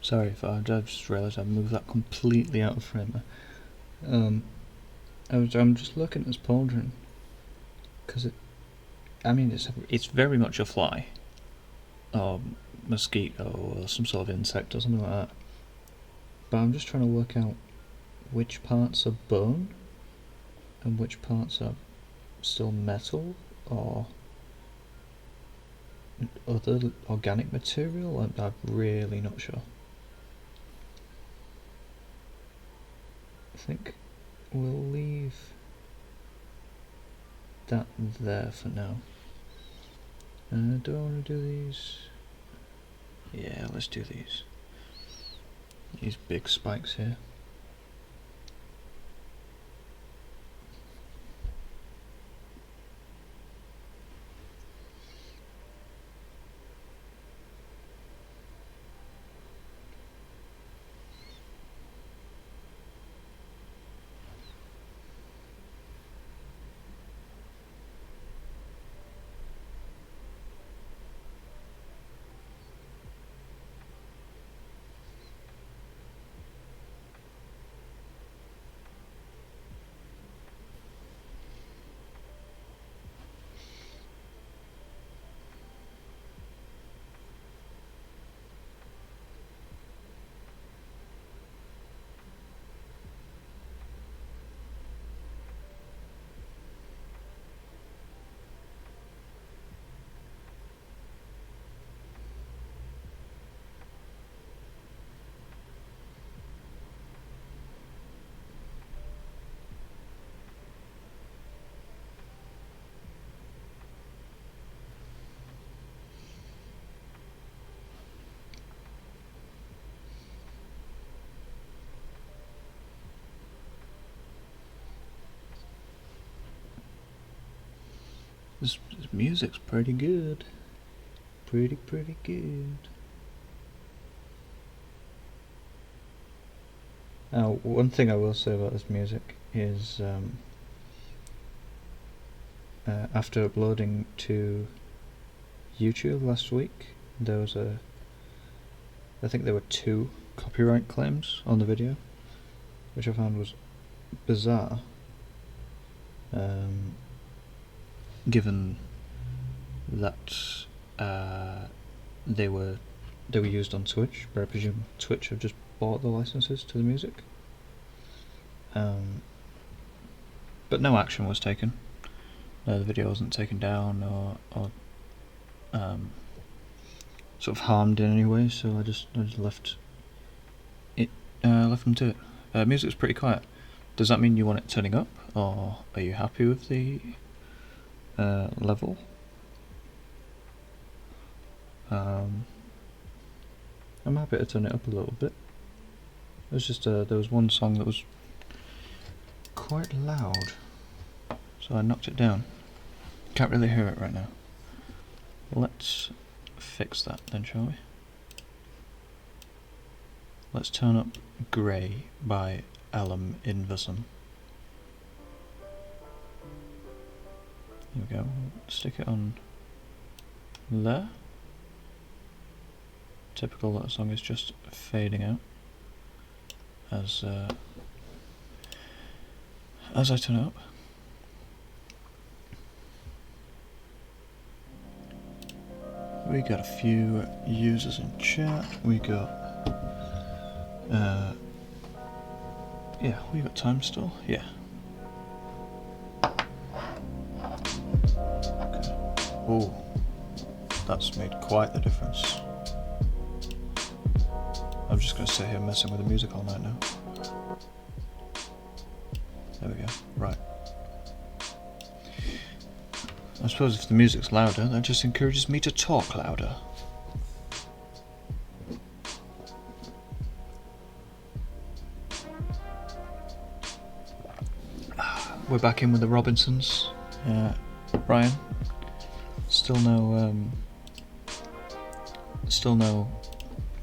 Sorry if I just realised I moved that completely out of frame. I'm just looking at this pauldron because it's very much a fly, or mosquito, or some sort of insect, or something like that. But I'm just trying to work out which parts are bone and which parts are still metal or other organic material. I'm really not sure. I think we'll leave that there for now. Do I want to do these? Yeah, let's do these. These big spikes here. This music's pretty good. Pretty good. Now, one thing I will say about this music is after uploading to YouTube last week, I think there were 2 copyright claims on the video, which I found was bizarre. Given that they were used on Twitch, but I presume Twitch have just bought the licenses to the music. But no action was taken. The video wasn't taken down or sort of harmed in any way, so I just left them to it. Music's pretty quiet. Does that mean you want it turning up, or are you happy with the level? I'm happy to turn it up a little bit. It was just there was one song that was quite loud, so I knocked it down. Can't really hear it right now. Let's fix that then, shall we? Let's turn up Grey by Alum Inversum. Here we go. Stick it on there. Typical that song is just fading out as I turn it up. We got a few users in chat. We got yeah, we got time still. Yeah. Okay. Oh, that's made quite the difference. I'm just going to sit here messing with the music all night now. There we go. Right. suppose if the music's louder, that just encourages me to talk louder. We're back in with the Robinsons. Brian, still no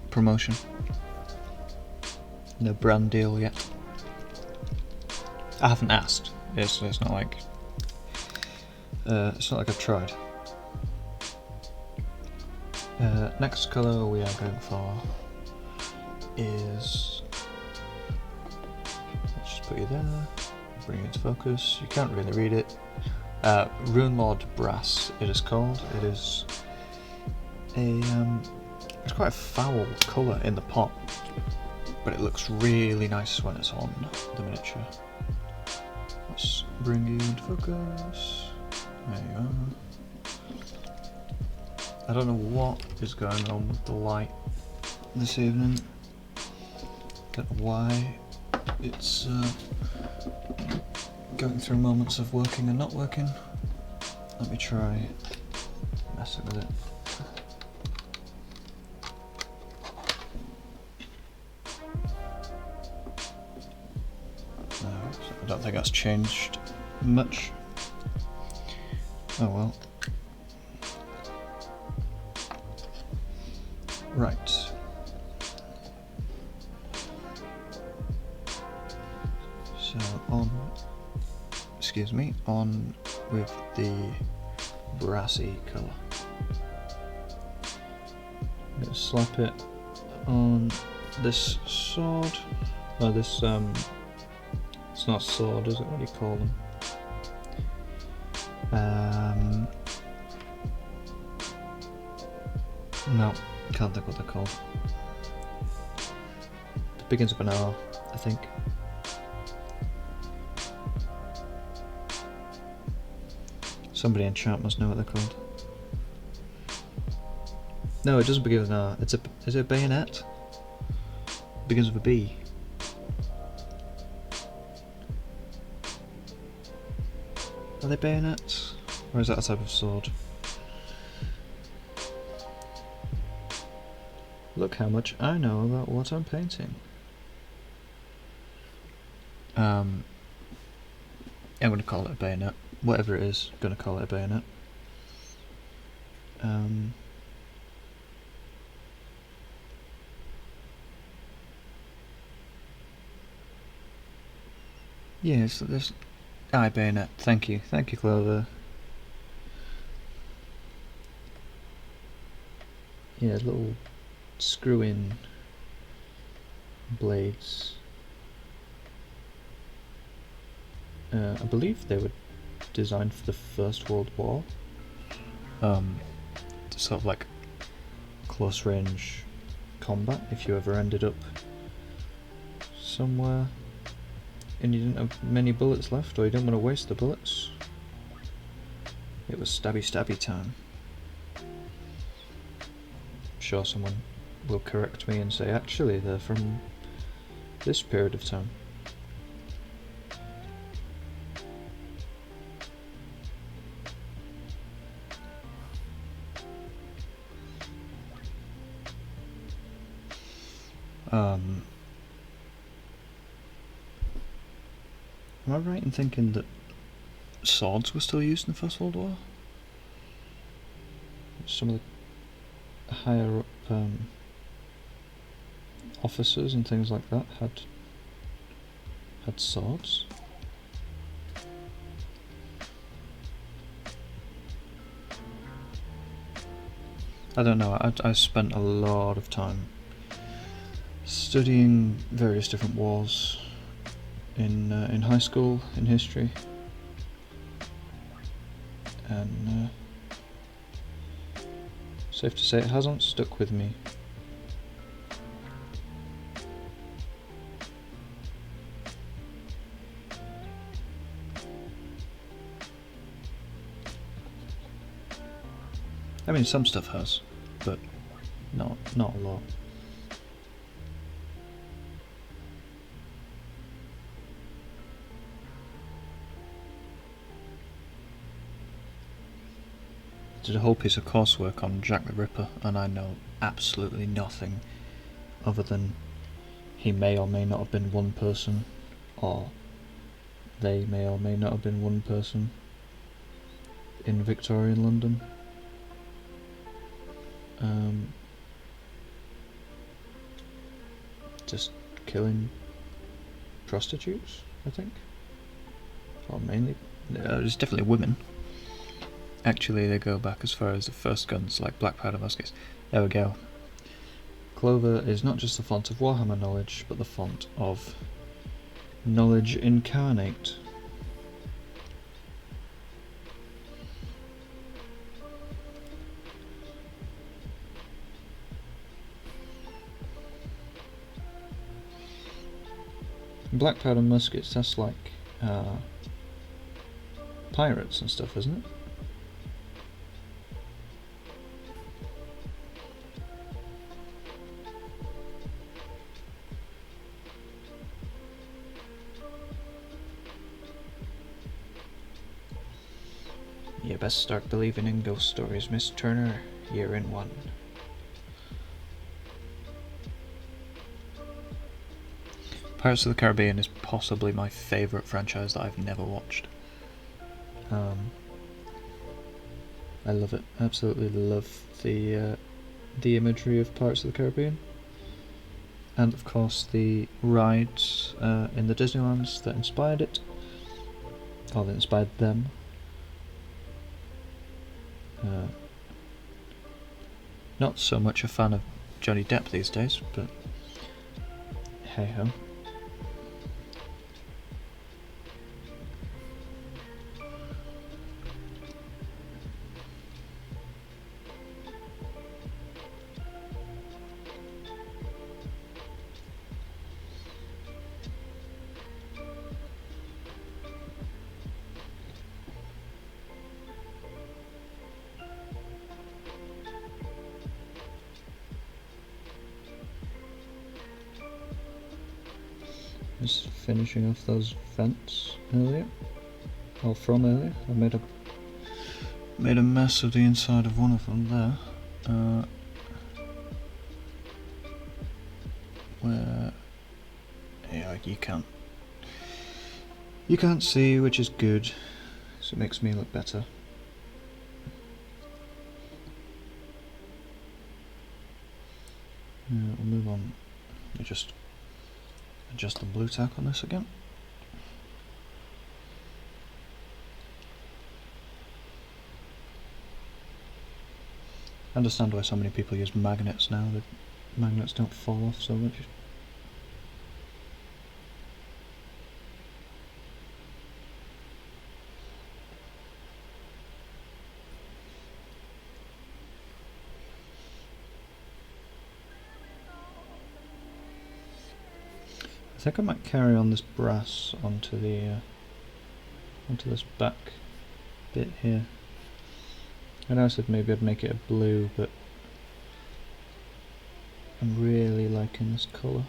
promotion, no brand deal yet. I haven't asked. It's not like I've tried. Next colour we are going for is, let's just put you there. Bring it into focus. You can't really read it. Rune Lord Brass, it is called. It is it's quite a foul colour in the pot, but it looks really nice when it's on the miniature. Let's bring you into focus. There you are. I don't know what is going on with the light this evening. Don't know why it's going through moments of working and not working. Let me try messing with it. No, I don't think that's changed much. Oh well. Right. So on with the brassy colour. I'm going to slap it on this sword. Oh, this it's not a sword, is it? What do you call them? No, can't think what they're called. It begins with an R, I think. Somebody in chat must know what they're called. No, it doesn't begin with an R. Is it a bayonet? It begins with a B. Are they bayonets? Or is that a type of sword? Look how much I know about what I'm painting. I'm going to call it a bayonet. Whatever it is, I'm going to call it a bayonet. Yeah, so there's... Aye, bayonet. Thank you, Clover. Yeah, little screw-in blades. I believe they were designed for the First World War. Sort of like close range combat, if you ever ended up somewhere and you didn't have many bullets left, or you didn't want to waste the bullets. It was stabby time. I'm sure someone will correct me and say actually they're from this period of time. Am I right in thinking that swords were still used in the First World War? Some of the higher up officers and things like that had swords. I don't know, I spent a lot of time studying various different wars in high school, in history, and safe to say it hasn't stuck with me. I mean, some stuff has, but not a lot. did a whole piece of coursework on Jack the Ripper, and I know absolutely nothing other than he may or may not have been one person, or they may or may not have been one person in Victorian London. Just killing prostitutes, I think. Or mainly, it's definitely women. Actually, they go back as far as the first guns, like black powder muskets. There we go. Clover is not just the font of Warhammer knowledge, but the font of knowledge incarnate. Black powder muskets, that's like pirates and stuff, isn't it? You best start believing in ghost stories, Miss Turner. You're in one. Pirates of the Caribbean is possibly my favourite franchise that I've never watched. I love it. Absolutely love the imagery of Pirates of the Caribbean. And of course the rides in the Disneylands that inspired it. Or that inspired them. Not so much a fan of Johnny Depp these days, but hey ho. Just finishing off those vents earlier, or from earlier. I made a mess of the inside of one of them there. Where, yeah, you can't see, which is good, so it makes me look better. We'll move on. Just adjust the blue tack on this again. I understand why so many people use magnets now. The magnets don't fall off so much. I think I might carry on this brass onto this back bit here. I know I said maybe I'd make it a blue, but I'm really liking this colour.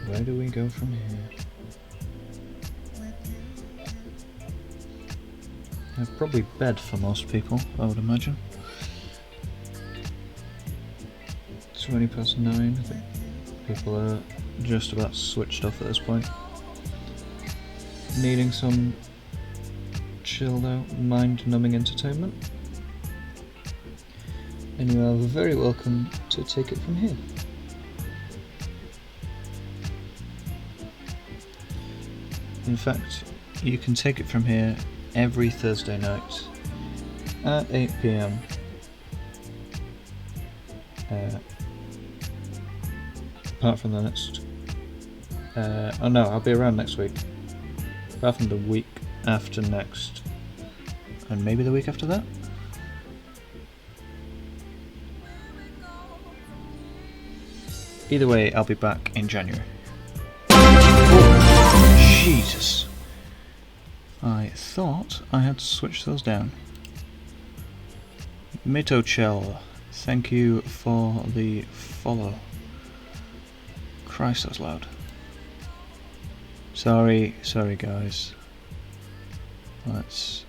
Where do we go from here? Probably bed for most people, I would imagine. 9:20. I think people are just about switched off at this point. Needing some chilled out, mind-numbing entertainment. And you are very welcome to take it from here. In fact, you can take it from here every Thursday night at 8 PM. Apart from the next... oh no, I'll be around next week. Apart from the week after next. And maybe the week after that? Either way, I'll be back in January. Oh, Jesus. I thought I had switched those down. Mitochel, thank you for the follow. Christ, that's loud. Sorry guys. Let's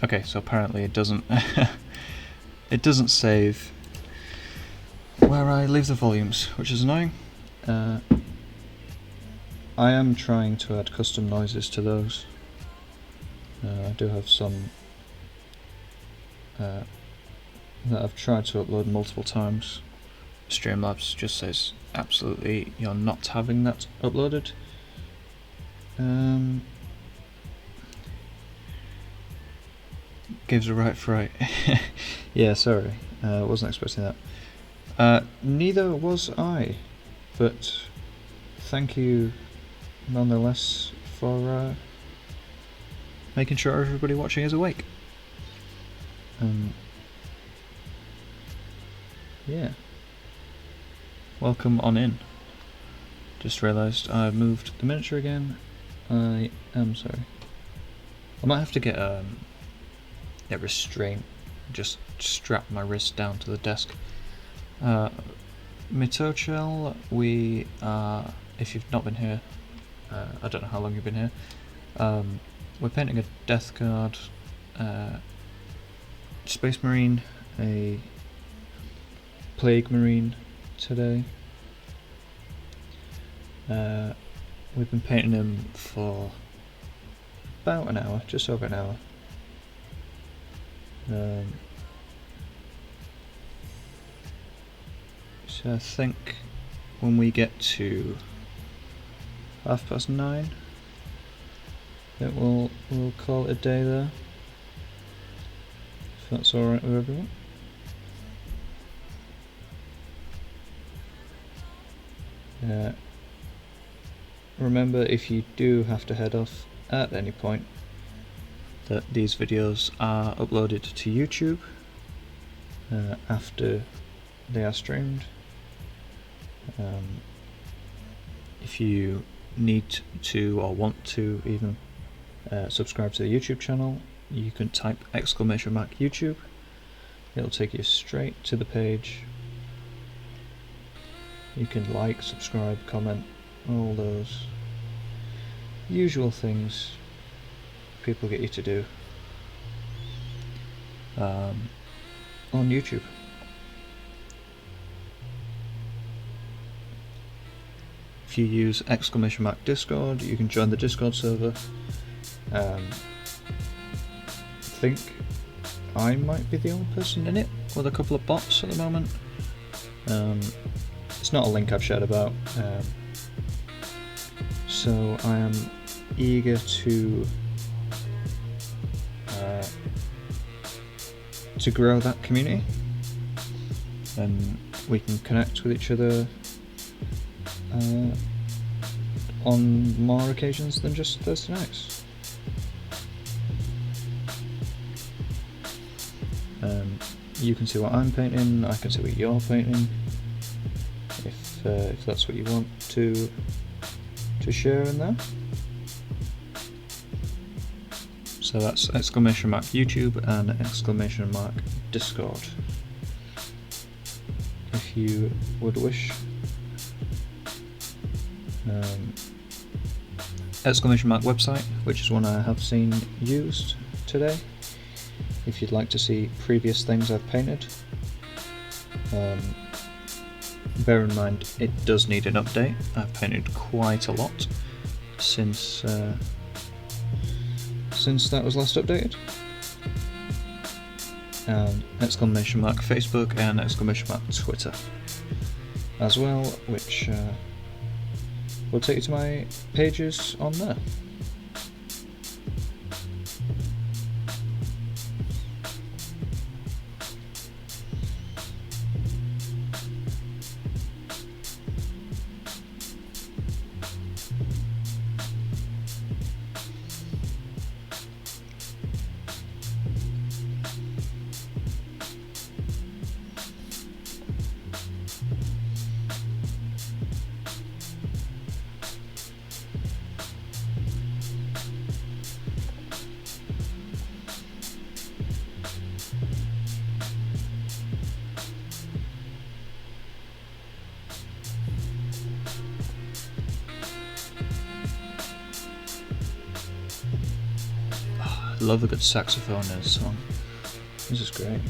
okay, so apparently it doesn't it doesn't save where I leave the volumes, which is annoying. I am trying to add custom noises to those. I do have some that I've tried to upload multiple times. Streamlabs just says absolutely you're not having that uploaded. Gives a right fright. Yeah, sorry, wasn't expecting that. Neither was I, but thank you nonetheless for making sure everybody watching is awake. Yeah. Welcome on in. Just realised I moved the miniature again. I am sorry. I might have to get a restraint, just strap my wrist down to the desk. Mitochel, we are, if you've not been here, I don't know how long you've been here, we're painting a Death Guard, Space Marine, a Plague Marine today. We've been painting him for about an hour, just over an hour. So I think when we get to 9:30, we'll call it a day there, if that's alright with everyone. Remember, if you do have to head off at any point, that these videos are uploaded to YouTube after they are streamed. If you need to or want to even subscribe to the YouTube channel, you can type !YouTube. It'll take you straight to the page. You can like, subscribe, comment, all those usual things people get you to do on YouTube. If you use !Discord, you can join the Discord server. I think I might be the only person in it, with a couple of bots at the moment. It's not a link I've shared about, so I am eager to grow that community, and we can connect with each other on more occasions than just Thursday nights. You can see what I'm painting, I can see what you're painting, if that's what you want to share in there. So that's !YouTube and !Discord, if you would wish. !Website, which is one I have seen used today, if you'd like to see previous things I've painted. Bear in mind, it does need an update. I've painted quite a lot since that was last updated. And !Facebook and !Twitter as well, which will take you to my pages on there. I love a good saxophone in a song. This is great.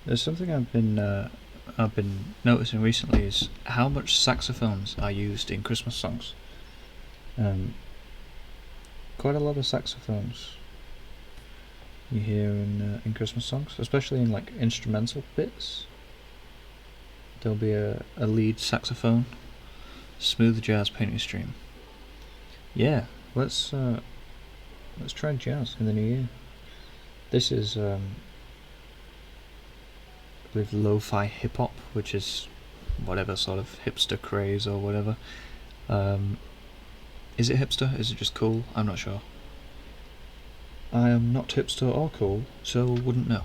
There's something I've been noticing recently is how much saxophones are used in Christmas songs. Quite a lot of saxophones you hear in Christmas songs, especially in like instrumental bits. There'll be a lead saxophone, smooth jazz painting stream. Yeah, let's try jazz in the new year. This is I believe lo-fi hip-hop, which is whatever sort of hipster craze or whatever. Is it hipster? Is it just cool? I'm not sure. I am not hipster or cool, so wouldn't know.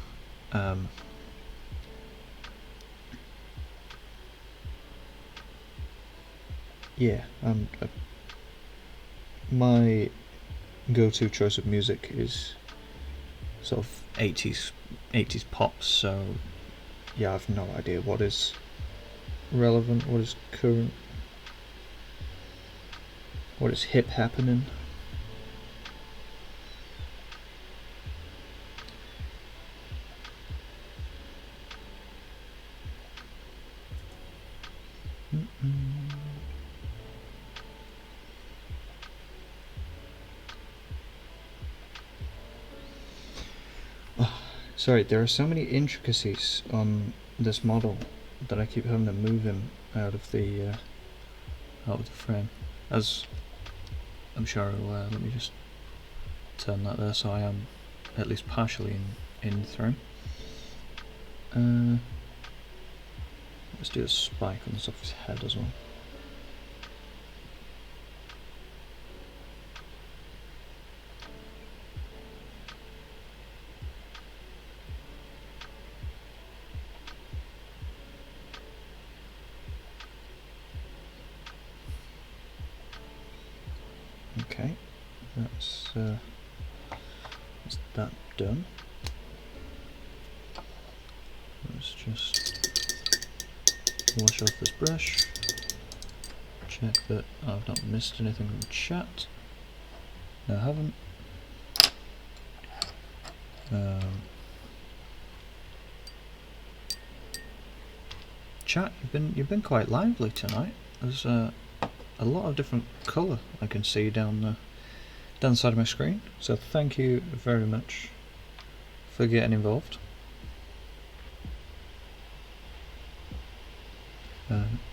Yeah, my go-to choice of music is sort of 80s pop, so yeah, I've no idea what is relevant, what is current, what is hip happening. Sorry, there are so many intricacies on this model that I keep having to move him out of the frame. As I'm sure let me just turn that there so I am at least partially in frame. Let's do a spike on the top of his head as well. Okay, that's that done. Let's just wash off this brush, check that I've not missed anything from chat. No, I haven't. Chat, you've been quite lively tonight. There's a lot of different colour I can see down the side of my screen, so thank you very much for getting involved.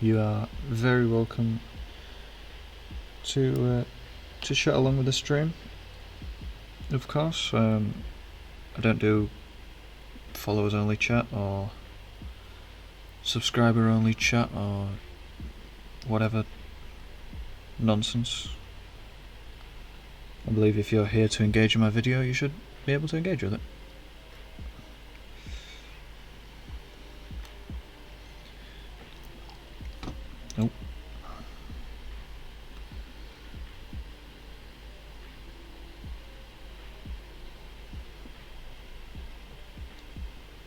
You are very welcome to chat along with the stream. Of course, I don't do followers only chat or subscriber only chat or whatever nonsense. I believe if you're here to engage in my video, you should be able to engage with it. Nope.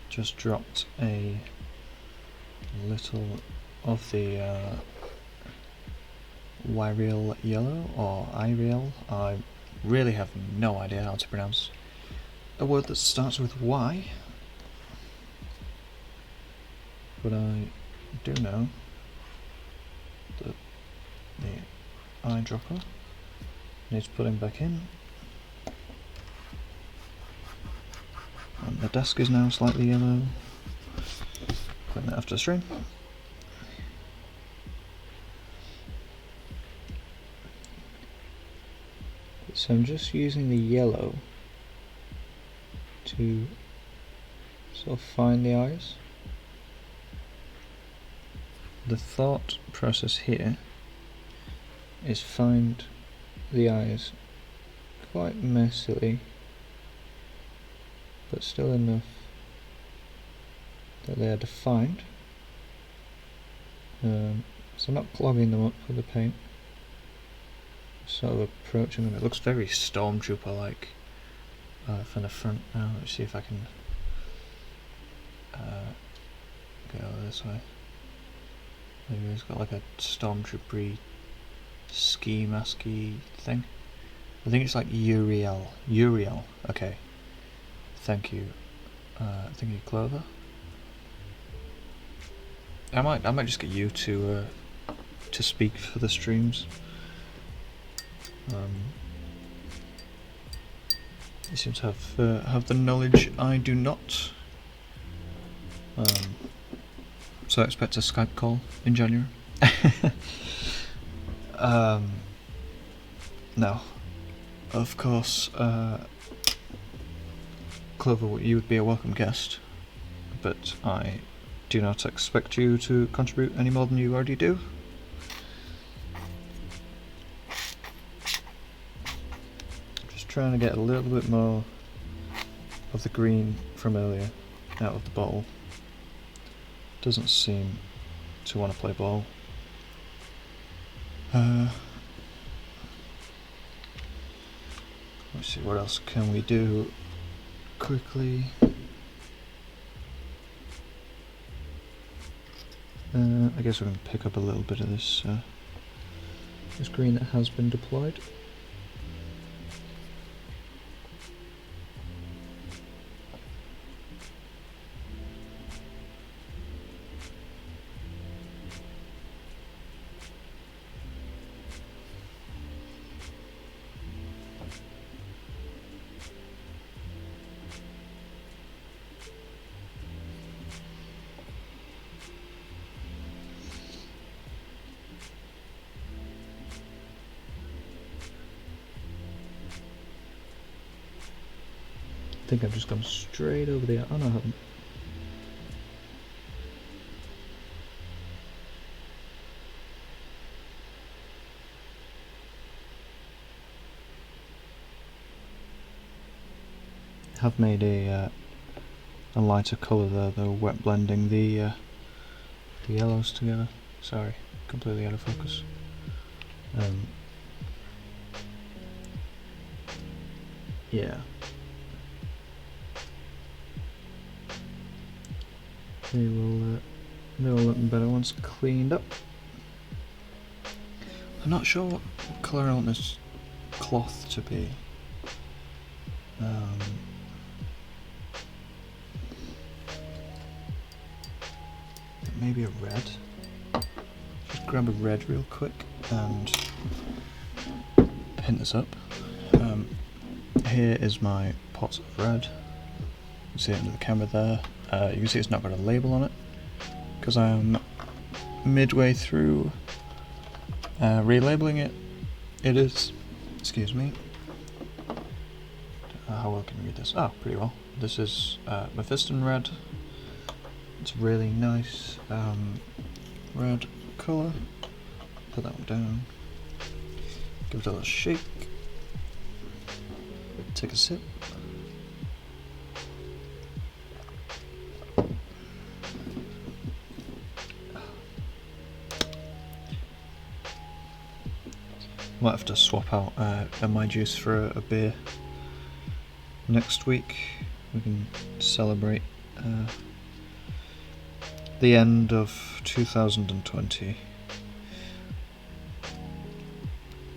Just dropped a little of the Yriel yellow or Iriel. I really have no idea how to pronounce a word that starts with Y, but I do know that the eyedropper needs putting back in, and the desk is now slightly yellow. Putting that after the stream. So I'm just using the yellow to sort of find the eyes. The thought process here is find the eyes quite messily, but still enough that they are defined. So I'm not clogging them up with the paint. sort of approaching them. It looks very stormtrooper-like from the front now. Let's see if I can go this way. Maybe he's got like a stormtroopery ski masky thing. I think it's like Uriel. Uriel. Okay. Thank you. Thank you, Clover. I might just get you to speak for the streams. You seem to have the knowledge I do not. So I expect a Skype call in January. No, of course, Clover, you would be a welcome guest, but I do not expect you to contribute any more than you already do. Just trying to get a little bit more of the green from earlier out of the bottle. Doesn't seem to want to play ball. Let's see, what else can we do quickly? I guess we can pick up a little bit of this green that has been deployed. I think I've just gone straight over the... oh no, I haven't. Have made a lighter colour there though, wet blending the yellows together. Sorry, completely out of focus. Yeah. They will look better once cleaned up. I'm not sure what colour I want this cloth to be. Maybe a red. Just grab a red real quick and pin this up. Here is my pot of red. You can see it under the camera there. You can see it's not got a label on it because I am midway through relabeling it. It is, excuse me, how well can you read this? Oh, pretty well. This is Mephiston red. It's really nice red colour. Put that one down. Give it a little shake. Take a sip. Might have to swap out my juice for a beer next week. We can celebrate the end of 2020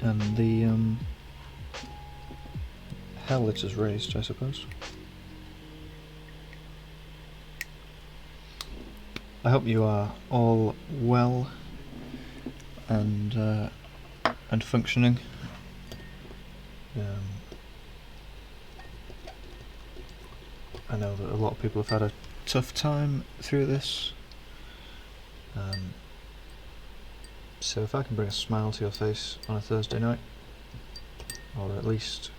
and the hell it has raised, I suppose. I hope you are all well and functioning. I know that a lot of people have had a tough time through this. So if I can bring a smile to your face on a Thursday night, or at least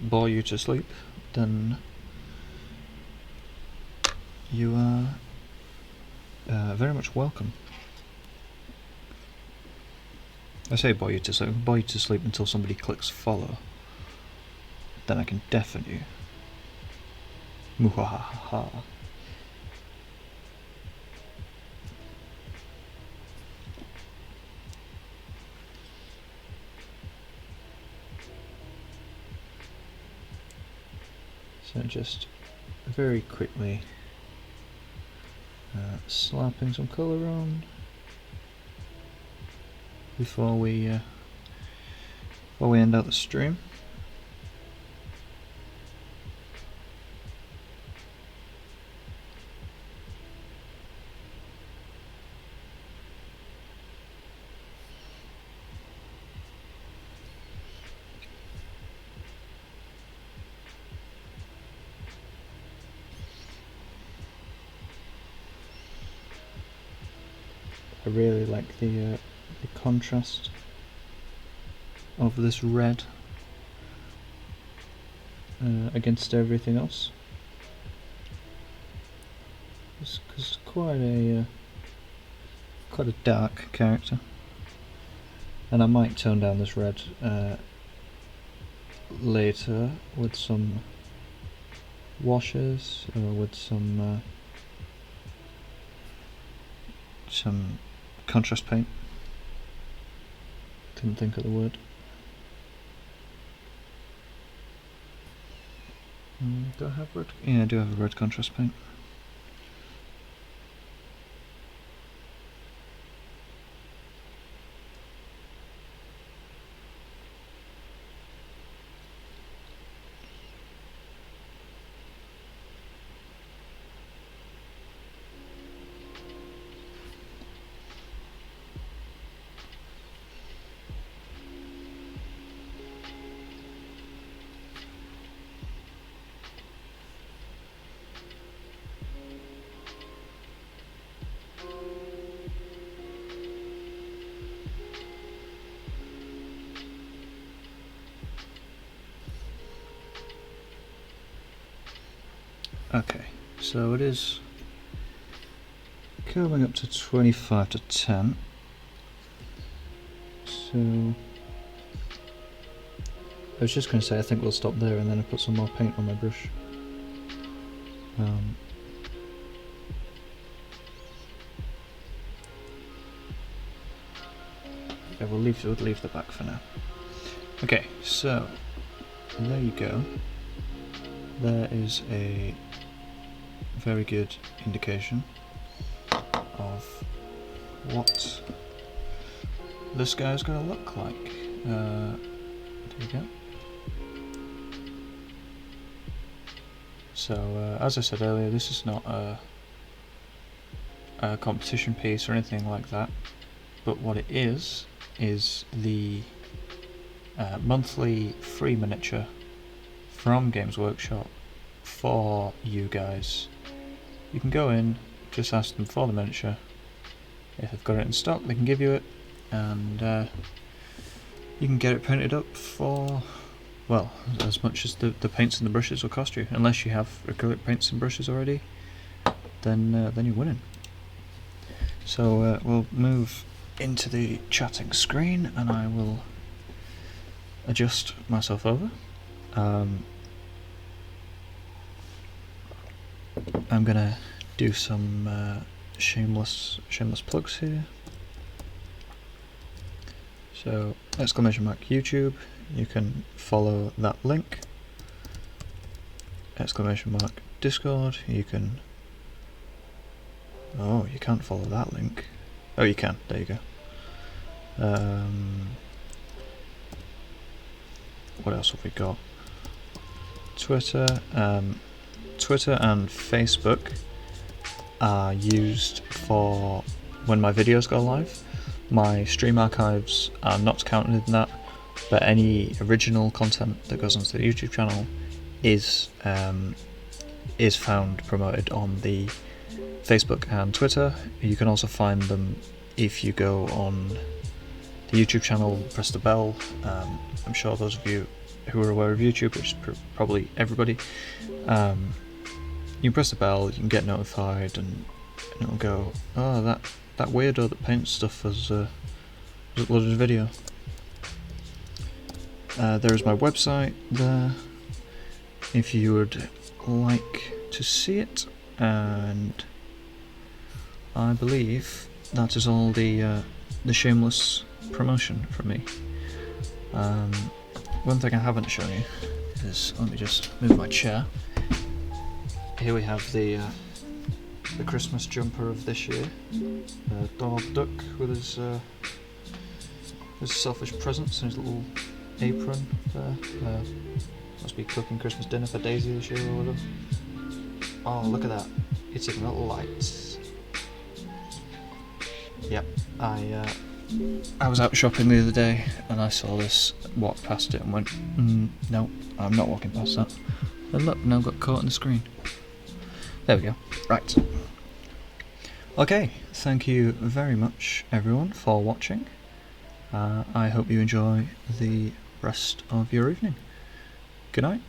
bore you to sleep, then you are very much welcome. I say bore you to sleep until somebody clicks follow. Then I can deafen you. Muhahaha. So just very quickly slapping some colour on before we end out the stream. I really like the contrast of this red against everything else. Because it's quite a dark character, and I might tone down this red later with some washes or with some contrast paint. Couldn't think of the word. Do I have red? Yeah, I do have a red contrast paint. Okay, so it is coming up to 25 to 10. So I was just going to say I think we'll stop there and then I'll put some more paint on my brush. Yeah, we'll leave the back for now. Okay, so there you go. There is a very good indication of what this guy's going to look like. There you go. So as I said earlier, this is not a competition piece or anything like that, but what it is the monthly free miniature from Games Workshop for you guys. You can go in, just ask them for the miniature. If they've got it in stock, they can give you it, and you can get it printed up for, well, as much as the paints and the brushes will cost you. Unless you have acrylic paints and brushes already, then you're winning. So we'll move into the chatting screen, and I will adjust myself over. I'm gonna do some shameless plugs here. So !YouTube, you can follow that link. !Discord, you can. Oh, you can't follow that link. Oh, you can. There you go. What else have we got? Twitter. Twitter and Facebook are used for when my videos go live. My stream archives are not counted in that, but any original content that goes onto the YouTube channel is found promoted on the Facebook and Twitter. You can also find them if you go on the YouTube channel, press the bell. I'm sure those of you who are aware of YouTube, which is probably everybody, you can press the bell, you can get notified, and it'll go, oh, that weirdo that paints stuff has uploaded a video. There is my website there, if you would like to see it, and I believe that is all the shameless promotion from me. One thing I haven't shown you is, let me just move my chair, here we have the Christmas jumper of this year. Donald Duck with his selfish presents and his little apron there. Must be cooking Christmas dinner for Daisy this year or whatever. Oh, look at that. It's in little lights. Yep, I was out shopping the other day and I saw this, walked past it and went, no, I'm not walking past that. And look, now I've got caught on the screen. There we go. Right. Okay, thank you very much everyone for watching. I hope you enjoy the rest of your evening. Good night.